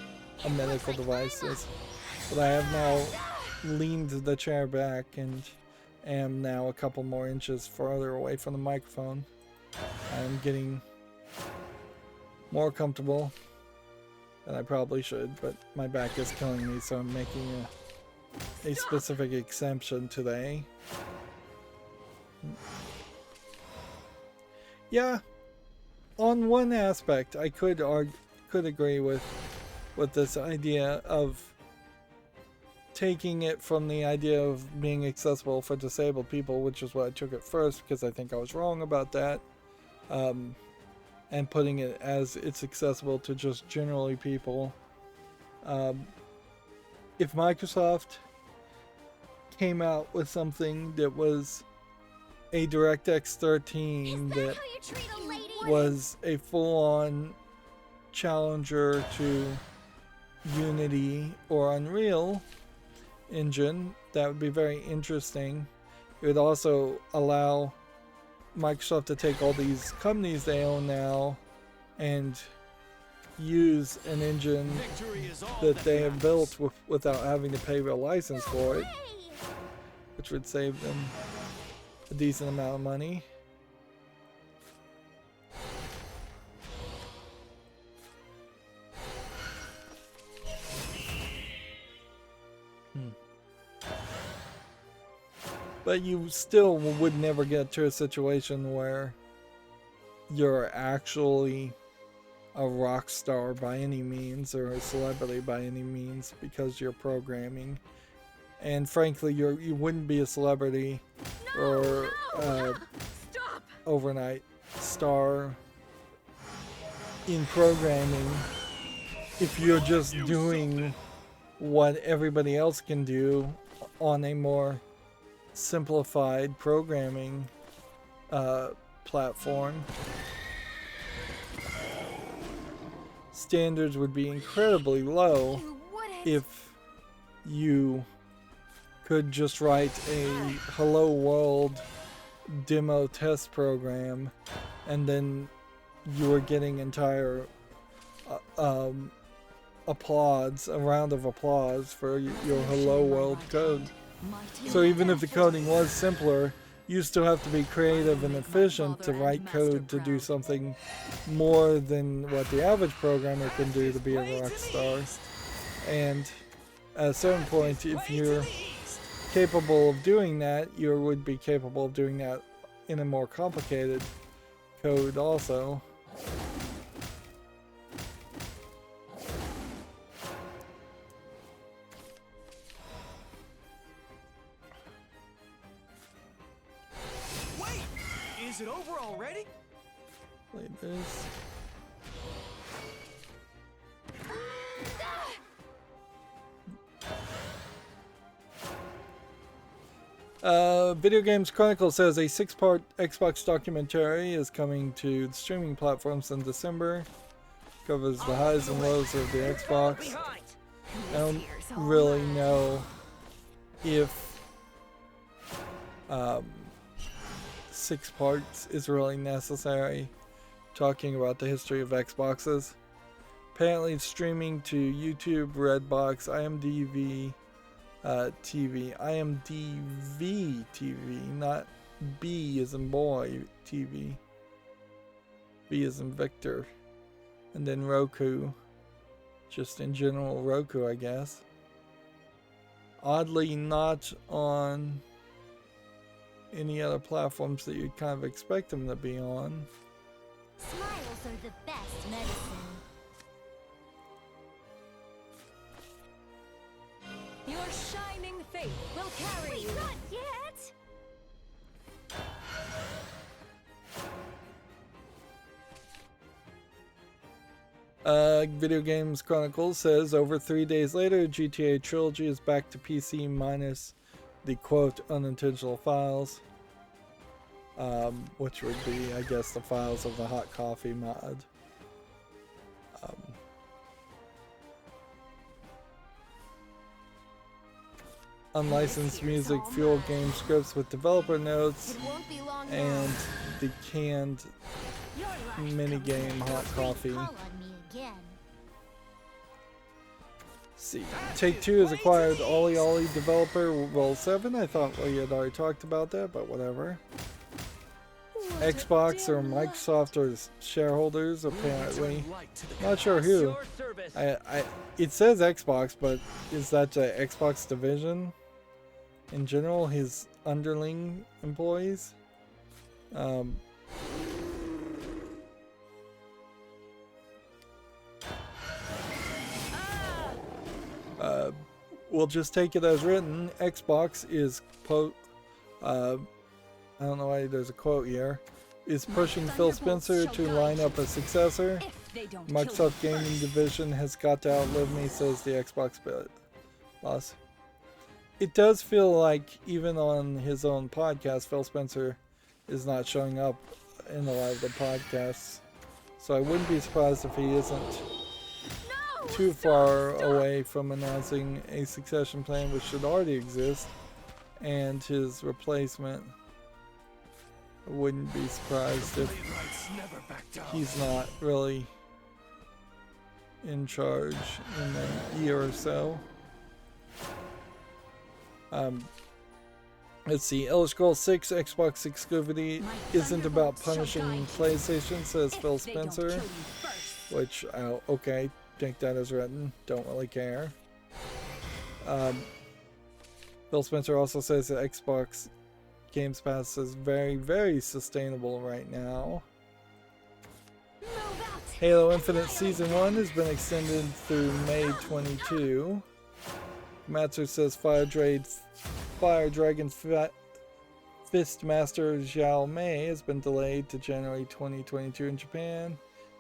a medical device is. But I have now leaned the chair back and am now a couple more inches farther away from the microphone. I'm getting more comfortable than I probably should, but my back is killing me, so I'm making a specific exception today. Yeah, on one aspect, I could agree with this idea of taking it from the idea of being accessible for disabled people, which is what I took at first, because I think I was wrong about that, and putting it as it's accessible to just generally people. If Microsoft came out with something that was a DirectX 13 that was a full-on challenger to Unity or Unreal Engine, that would be very interesting. It would also allow Microsoft to take all these companies they own now and use an engine that they have built without having to pay a license for it, which would save them a decent amount of money. But you still would never get to a situation where you're actually a rock star by any means or a celebrity by any means because you're programming. And frankly, you wouldn't be a celebrity or overnight star in programming if you're just doing what everybody else can do on a more simplified programming platform. Standards would be incredibly low if you could just write a hello world demo test program and then you were getting entire applause, a round of applause for your hello world code. So even if the coding was simpler, you still have to be creative and efficient to write code to do something more than what the average programmer can do to be a rock star. And at a certain point, if you're capable of doing that, you would be capable of doing that in a more complicated code also. Wait! Is it over already? Play this. Video Games Chronicle says a 6-part Xbox documentary is coming to the streaming platforms in December. Covers the highs and lows of the Xbox. I don't really know if 6 parts is really necessary, talking about the history of Xboxes. Apparently it's streaming to YouTube, Redbox, IMDb TV, IMDb TV, not B as in boy TV, V as in Victor, and then Roku, just in general Roku, I guess. Oddly not on any other platforms that you'd kind of expect them to be on. Smiles are the best medicine. Your shining faith will carry you. Not yet! Video Games Chronicle says over 3 days later, GTA Trilogy is back to PC minus the quote unintentional files, which would be, I guess, the files of the hot coffee mod. Unlicensed music, fuel game scripts with developer notes, It won't be long and now. the canned Your life minigame comes hot to coffee. call on me again. See, Take-Two has acquired Ollie Ollie developer Roll 7. I thought we had already talked about that, but whatever. Xbox or Microsoft are shareholders, apparently. Not sure who. Your service. It says Xbox, but is that the Xbox division? In general, his underling employees? We'll just take it as written. Xbox is I don't know why there's a quote here, is pushing Phil Spencer to line up a successor. If they don't Microsoft kill you Gaming first. Division has got to outlive me, says the Xbox boss. It does feel like even on his own podcast, Phil Spencer is not showing up in a lot of the podcasts. So I wouldn't be surprised if he isn't too far away from announcing a succession plan, which should already exist, and his replacement. I wouldn't be surprised if he's not really in charge in a year or so. Let's see. Elder Scrolls 6 Xbox exclusivity isn't about punishing PlayStation, says Phil Spencer. Which, okay, take that as written. Don't really care. Phil Spencer also says that Xbox Games Pass is very, very sustainable right now. Halo Infinite Season 1 has been extended through May 22. Matsu says Fire Dragon's Fistmaster Xiao Mei has been delayed to January 2022 in Japan,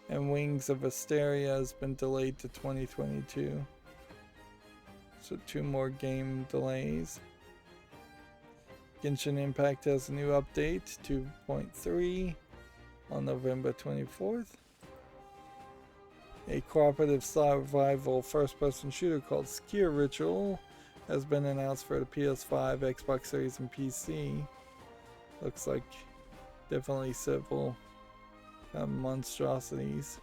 and Wings of Asteria has been delayed to 2022. So 2 more game delays. Genshin Impact has a new update, 2.3, on November 24th. A cooperative survival first-person shooter called Skier Ritual has been announced for the PS5, Xbox Series, and PC. Looks like definitely several monstrosities.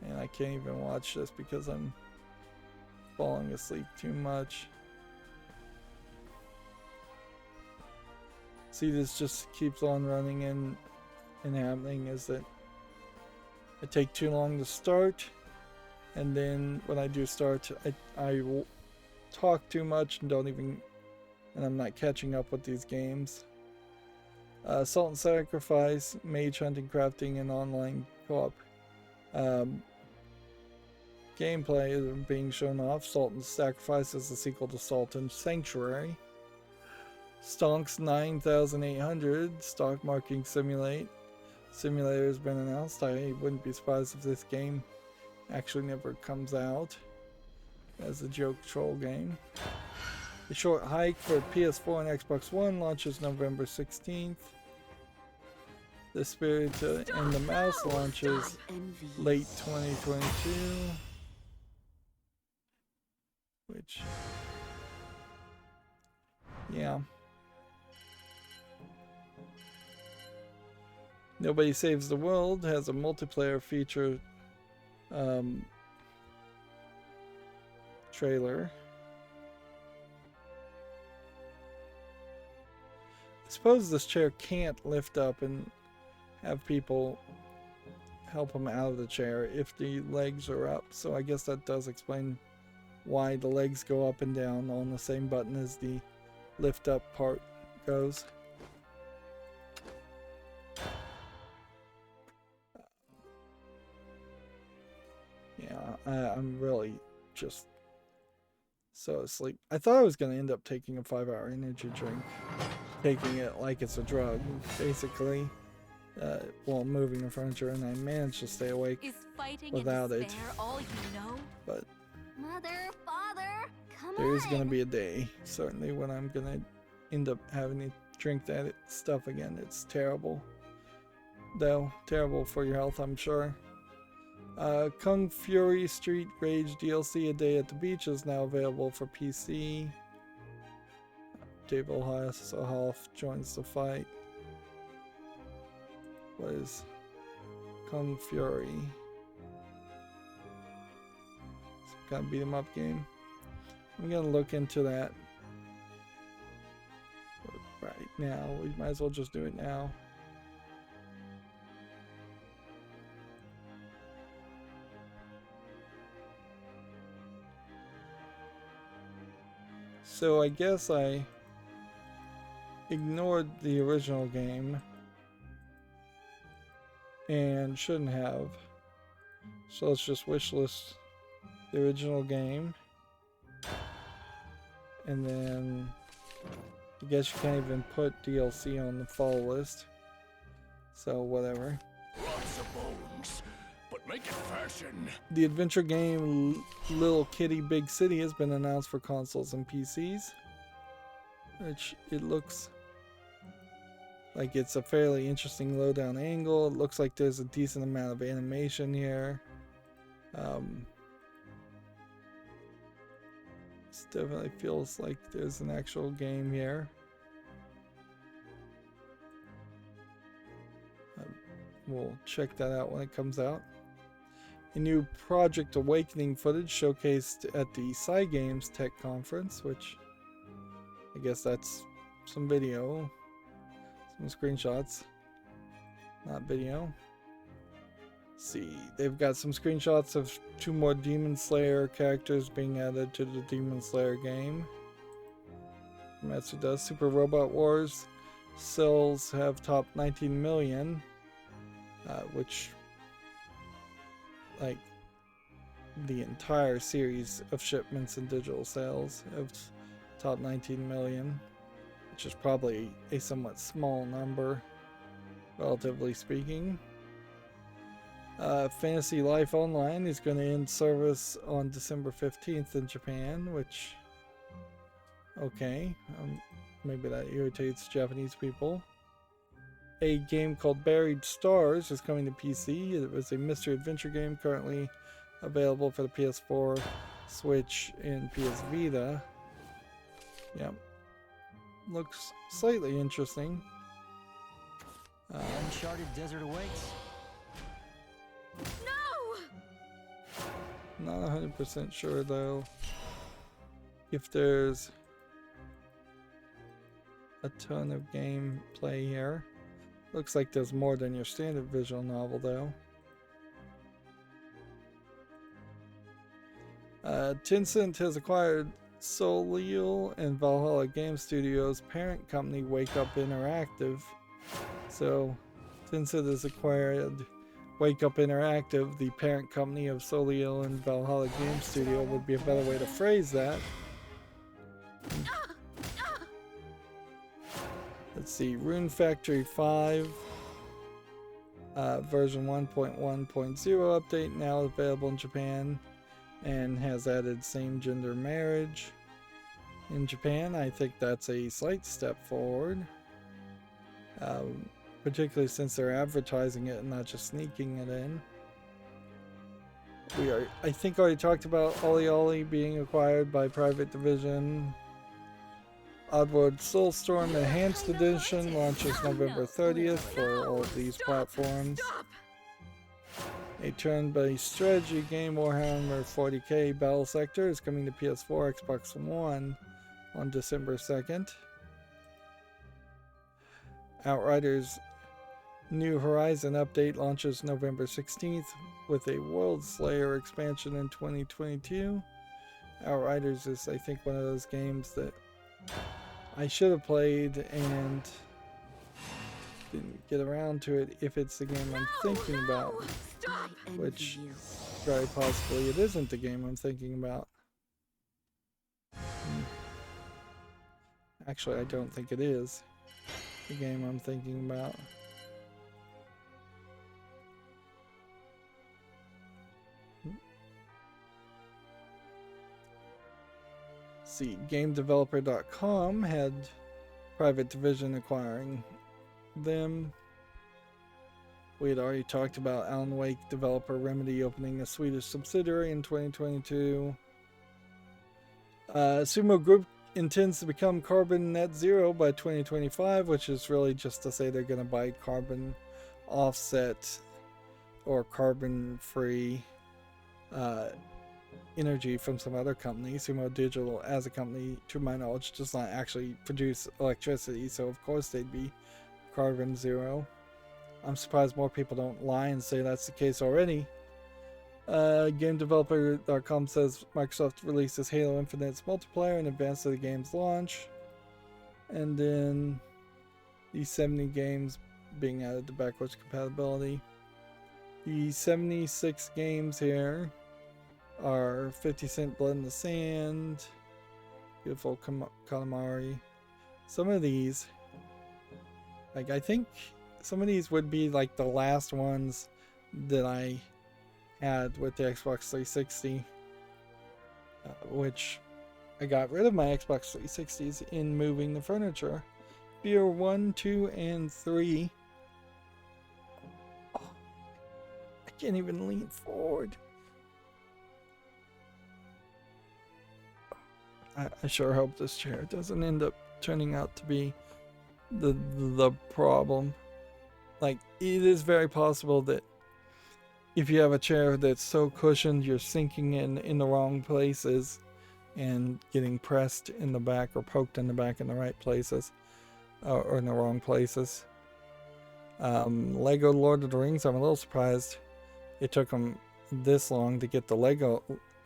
And I can't even watch this because I'm falling asleep too much. see this just keeps on running and happening is that I take too long to start, and then when I do start, I will talk too much and and I'm not catching up with these games. Salt and Sacrifice, Mage Hunting, Crafting, and Online Co-op. Gameplay is being shown off. Salt and Sacrifice is the sequel to Salt and Sanctuary. Stonks 9800, Stock Marking Simulator has been announced. I wouldn't be surprised if this game actually never comes out as a joke troll game. The Short Hike for PS4 and Xbox One launches November 16th. The Spirit and the Mouse launches late 2022. Which, yeah. Nobody Saves the World has a multiplayer feature trailer. I suppose this chair can't lift up and have people help him out of the chair if the legs are up, so I guess that does explain why the legs go up and down on the same button as the lift up part goes. Yeah, I'm really just so asleep. I thought I was going to end up taking a 5-hour energy drink, taking it like it's a drug, basically, while moving the furniture, and I managed to stay awake without it. All you know? But Mother, father, come there is going to on. be a day, certainly, when I'm going to end up having to drink that stuff again. It's terrible. Though, terrible for your health, I'm sure. Kung Fury Street Rage DLC A Day at the Beach is now available for PC. David Hasselhoff joins the fight. What is Kung Fury? Some kind of beat 'em up game. I'm gonna look into that right now. We might as well just do it now. So I guess I ignored the original game and shouldn't have. So let's just wishlist the original game. And then I guess you can't even put DLC on the fall list. So whatever. Lots of bones, but make it fashion. The adventure game Little Kitty Big City has been announced for consoles and PCs, which it looks like it's a fairly interesting low-down angle. It looks like there's a decent amount of animation here. This definitely feels like there's an actual game here. We'll check that out when it comes out. A new Project Awakening footage showcased at the Cygames Tech Conference, which I guess that's some video, some screenshots, not video. Let's see, they've got some screenshots of 2 more Demon Slayer characters being added to the Demon Slayer game. Matsuda Super Robot Wars sales have topped 19 million, which, like, the entire series of shipments and digital sales have topped 19 million, which is probably a somewhat small number, relatively speaking. Fantasy Life Online is going to end service on December 15th in Japan, which, okay, maybe that irritates Japanese people. A game called Buried Stars is coming to PC. It was a mystery adventure game currently available for the PS4, Switch, and PS Vita. Yep. Looks slightly interesting. Uncharted Desert awaits. No! Not 100% sure though if there's a ton of gameplay here. Looks like there's more than your standard visual novel, though. Tencent has acquired Soleil and Valhalla Game Studios' parent company, Wake Up Interactive. So, Tencent has acquired Wake Up Interactive, the parent company of Soleil and Valhalla Game Studio would be a better way to phrase that. Let's see, Rune Factory 5 version 1.1.0 update now available in Japan and has added same-gender marriage in Japan. I think that's a slight step forward, particularly since they're advertising it and not just sneaking it in. We are, I think, already talked about Ollie Ollie being acquired by Private Division. Oddworld Soulstorm Enhanced Edition launches November 30th for all of these platforms. A turn-based strategy game, Warhammer 40k Battle Sector, is coming to PS4, Xbox One on December 2nd. Outriders New Horizon update launches November 16th with a World Slayer expansion in 2022. Outriders is, I think, one of those games that I should have played and didn't get around to it if it's the game I'm thinking about, which very possibly it isn't the game I'm thinking about. Actually, I don't think it is the game I'm thinking about. See, GameDeveloper.com had Private Division acquiring them. We had already talked about Alan Wake developer Remedy opening a Swedish subsidiary in 2022. Sumo Group intends to become carbon net zero by 2025, which is really just to say they're going to buy carbon offset or carbon free energy from some other company. Sumo Digital, as a company, to my knowledge, does not actually produce electricity, so of course they'd be carbon zero. I'm surprised more people don't lie and say that's the case already. GameDeveloper.com says Microsoft releases Halo Infinite's multiplayer in advance of the game's launch, and then these 70 games being added to backwards compatibility. The 76 games here are 50 Cent Blood in the Sand, Beautiful Katamari. Some of these, like, I think some of these would be like the last ones that I had with the Xbox 360, which I got rid of my Xbox 360s in moving the furniture. Beer 1, 2, and 3. Oh, I can't even lean forward. I sure hope this chair doesn't end up turning out to be the problem. Like, it is very possible that if you have a chair that's so cushioned you're sinking in the wrong places and getting pressed in the back or poked in the back in the right places, or in the wrong places. Lego Lord of the Rings, I'm a little surprised it took them this long to get the Lego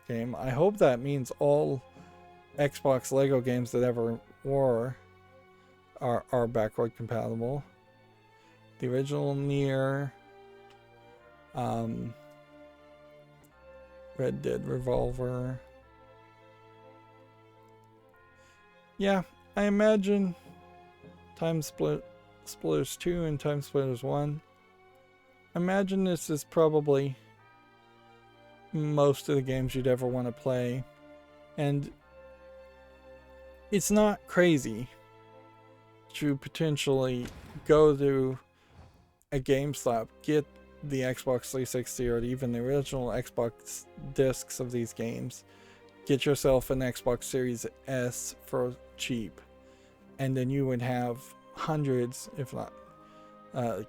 game. I hope that means all Xbox Lego games that ever were are backward compatible. The original Nier, Red Dead Revolver. Yeah, I imagine Time Splitters 2 and Time Splitters 1. I imagine this is probably most of the games you'd ever want to play. And it's not crazy to potentially go to a GameStop, get the Xbox 360 or even the original Xbox discs of these games, get yourself an Xbox Series S for cheap, and then you would have hundreds, if not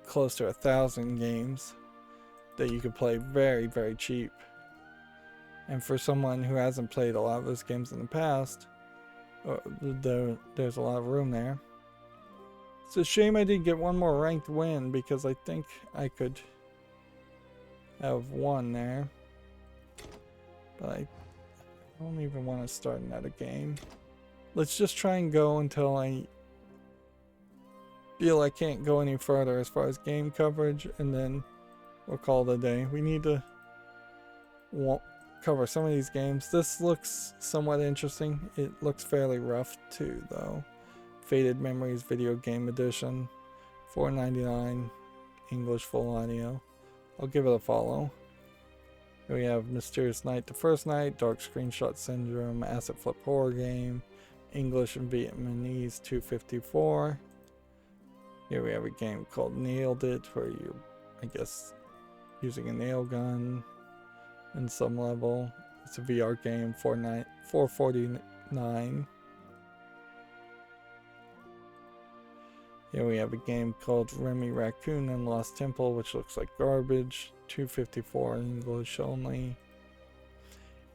close to 1,000 games that you could play very, very cheap. And for someone who hasn't played a lot of those games in the past, there's a lot of room there. It's a shame I didn't get one more ranked win because I think I could have won there. But I don't even want to start another game. Let's just try and go until I feel I can't go any further as far as game coverage, and then we'll call it a day. We need to cover some of these games. This looks somewhat interesting. It looks fairly rough too, though. Faded Memories Video Game Edition, $4.99, English full audio. I'll give it a follow. Here we have Mysterious Night, The First Night, Dark Screenshot Syndrome, Asset Flip Horror Game, English and Vietnamese, $2.54. Here we have a game called Nailed It, where you're, I guess, using a nail gun in some level. It's a VR game, $4.49. Here we have a game called Remy Raccoon and Lost Temple, which looks like garbage, $2.54 English only.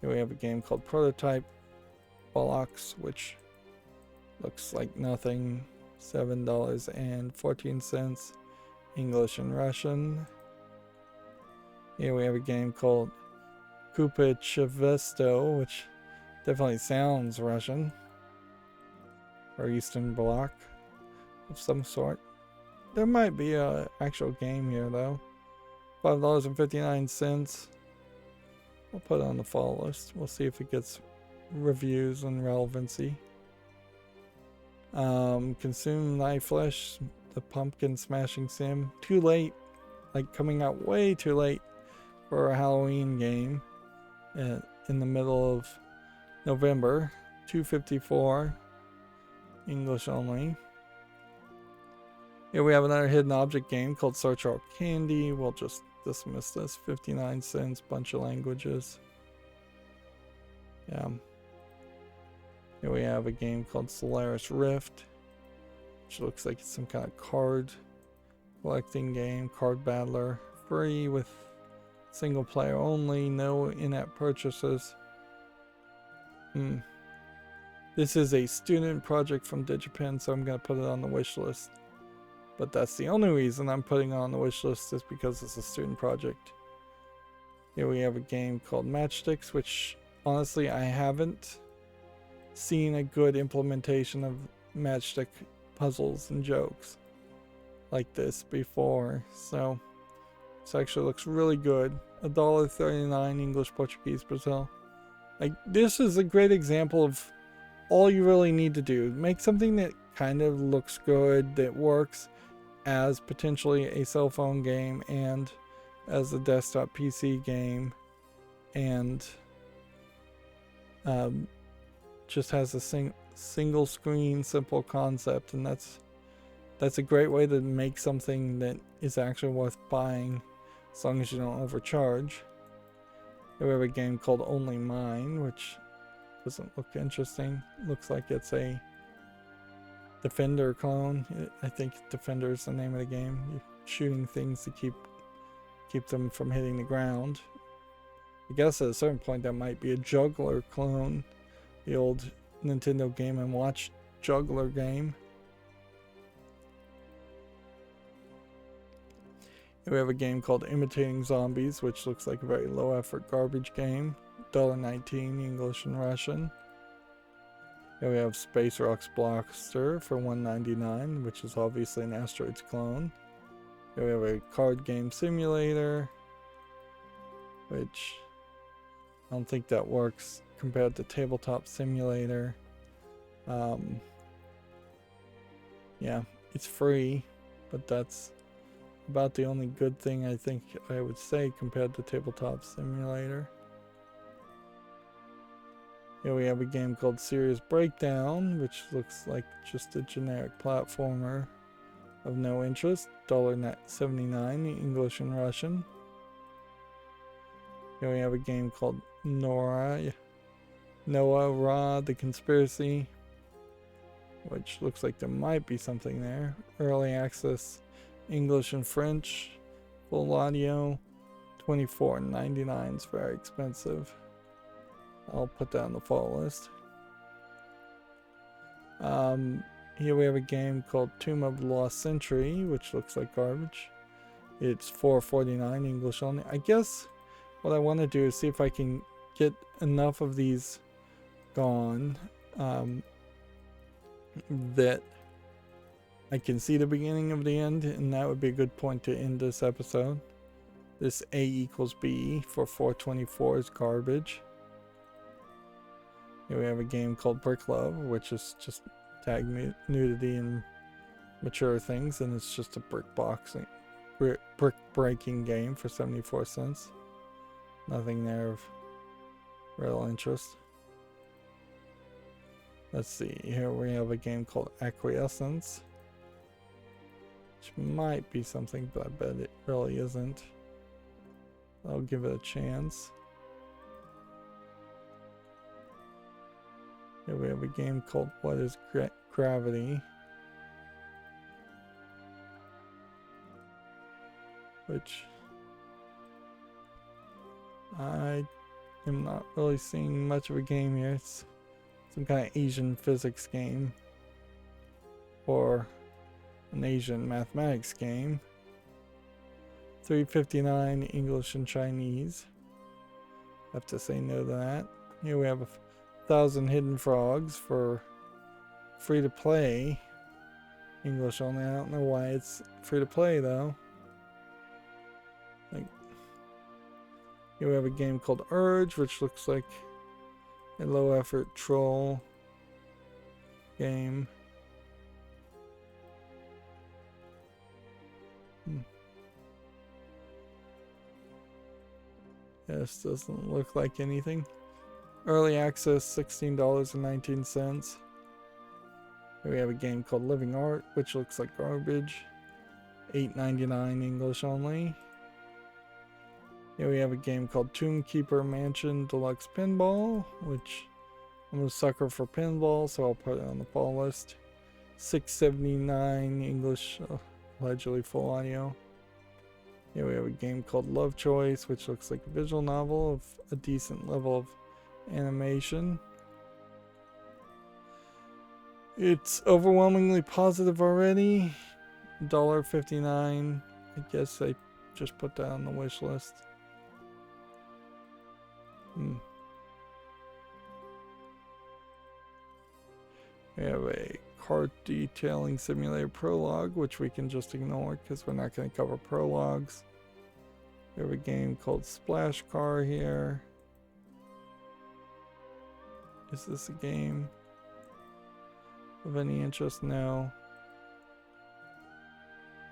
Here we have a game called Prototype Bollocks, which looks like nothing, $7.14 English and Russian. Here we have a game called Kupichevesto, which definitely sounds Russian or Eastern Bloc of some sort. There might be a actual game here though. $5.59. We'll put it on the follow list. We'll see if it gets reviews and relevancy. Consume Thy Flesh, the pumpkin smashing sim. Too late, like coming out way too late for a Halloween game in the middle of November. $2.54 English only. Here we have another hidden object game called Search All Candy. We'll just dismiss this. 59 cents, bunch of languages. Yeah. Here we have a game called Solaris Rift, which looks like it's some kind of card collecting game, card battler, free with single player only, no in-app purchases. This is a student project from DigiPen, so I'm going to put it on the wish list. But that's the only reason I'm putting it on the wish list, is because it's a student project. Here we have a game called Matchsticks, which honestly I haven't seen a good implementation of matchstick puzzles and jokes like this before. So this actually looks really good. $1.39 English, Portuguese, Brazil. Like, this is a great example of all you really need to do. Make something that kind of looks good, that works as potentially a cell phone game and as a desktop PC game, and just has a single screen simple concept, and that's a great way to make something that is actually worth buying, as long as you don't overcharge. We have a game called Only Mine, which doesn't look interesting. Looks like it's a Defender clone. I think Defender is the name of the game. You're shooting things to keep them from hitting the ground. I guess at a certain point that might be a Juggler clone, the old Nintendo Game & Watch Juggler game. Here we have a game called Imitating Zombies, which looks like a very low effort garbage game. $1.19 English and Russian. Here we have Space Rocks Blockster for $1.99, which is obviously an Asteroids clone. Here we have a card game simulator, which I don't think that works compared to Tabletop Simulator. Yeah, it's free, but that's about the only good thing I think I would say compared to Tabletop Simulator. Here we have a game called Serious Breakdown, which looks like just a generic platformer of no interest. $1.79 English and Russian. Here we have a game called Noah Ra the Conspiracy, which looks like there might be something there. Early access, English and French, full audio, $24.99 is very expensive. I'll put that on the follow list. Here we have a game called Tomb of the Lost Century, which looks like garbage. It's $4.49 English only. I guess what I want to do is see if I can get enough of these gone that I can see the beginning of the end, and that would be a good point to end this episode. This A equals B for 424 is garbage. Here we have a game called Brick Love, which is just tag nudity and mature things, and it's just a brick breaking game for 74 cents. Nothing there of real interest. Let's see, here we have a game called Acquiescence, which might be something, but I bet it really isn't. I'll give it a chance. Here we have a game called What is Gravity, which I am not really seeing much of a game here. It's some kind of Asian physics game or an Asian mathematics game. $3.59 English and Chinese. Have to say no to that. Here we have 1,000 Hidden Frogs for free to play. English only. I don't know why it's free to play though. Like, here we have a game called Urge, which looks like a low effort troll game. This doesn't look like anything. Early access, $16.19. Here we have a game called Living Art, which looks like garbage. $8.99 English only. Here we have a game called Tomb Keeper Mansion Deluxe Pinball, which I'm a sucker for pinball, so I'll put it on the ball list. $6.79 English, allegedly full audio. Here we have a game called Love Choice, which looks like a visual novel of a decent level of animation. It's overwhelmingly positive already. $1.59. I guess I just put that on the wish list. We have a cart detailing simulator prologue, which we can just ignore because we're not going to cover prologues. We have a game called Splash Car here. Is this a game of any interest? No.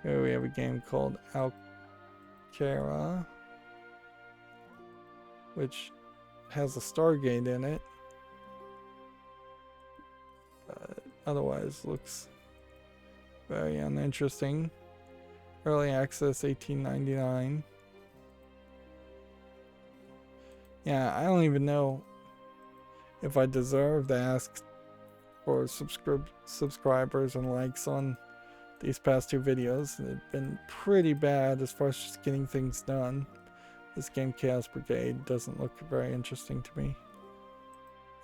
Here we have a game called Alcara, which has a Stargate in it. Otherwise looks very uninteresting. Early access, $18.99. Yeah, I don't even know if I deserve to ask for subscribers and likes on these past two videos. They've been pretty bad as far as just getting things done. This game, Chaos Brigade, doesn't look very interesting to me.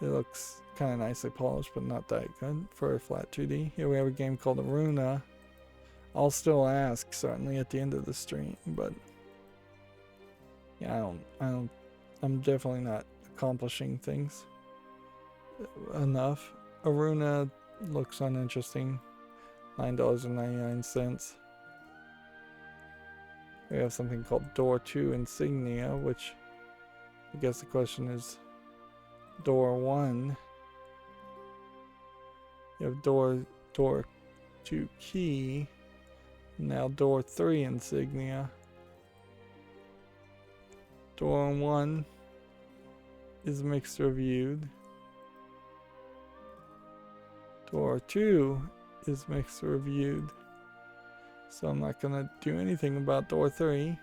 It looks kind of nicely polished, but not that good for a flat 2D. Here we have a game called Aruna. I'll still ask, certainly at the end of the stream, but yeah, I'm definitely not accomplishing things enough. Aruna looks uninteresting. $9.99. We have something called Door 2 Insignia, which I guess the question is Door 1. You have Door 2 Key. Now Door 3 Insignia. Door 1 is mixed reviewed. Door 2 is mixed reviewed. So I'm not gonna do anything about Door 3.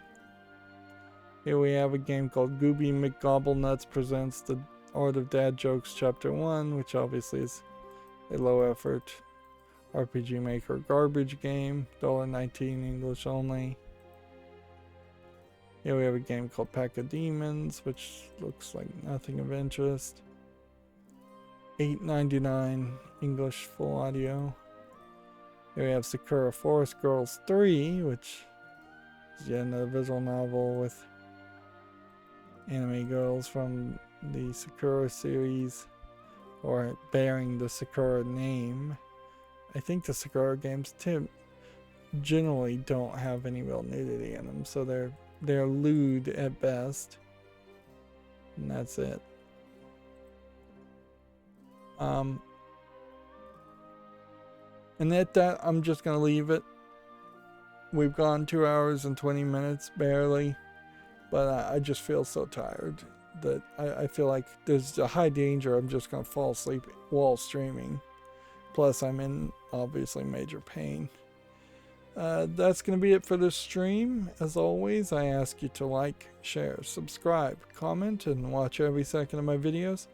Here we have a game called Gooby McGobblenuts Presents The Art of Dad Jokes Chapter 1, which obviously is a low effort RPG Maker garbage game. $1.19 English only. Here we have a game called Pack of Demons, which looks like nothing of interest. $8.99 English full audio. Here we have Sakura Forest Girls 3, which is yet another visual novel with anime girls from the Sakura series, or bearing the Sakura name. I think the Sakura games generally don't have any real nudity in them, so they're lewd at best, and that's it. And at that, I'm just gonna leave it. We've gone 2 hours and 20 minutes barely, but I just feel so tired that I feel like there's a high danger I'm just gonna fall asleep while streaming. Plus, I'm in obviously major pain. That's going to be it for this stream. As always, I ask you to like, share, subscribe, comment, and watch every second of my videos.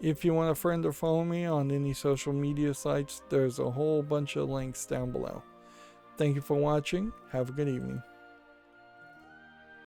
If you want a friend or follow me on any social media sites, there's a whole bunch of links down below. Thank you for watching. Have a good evening.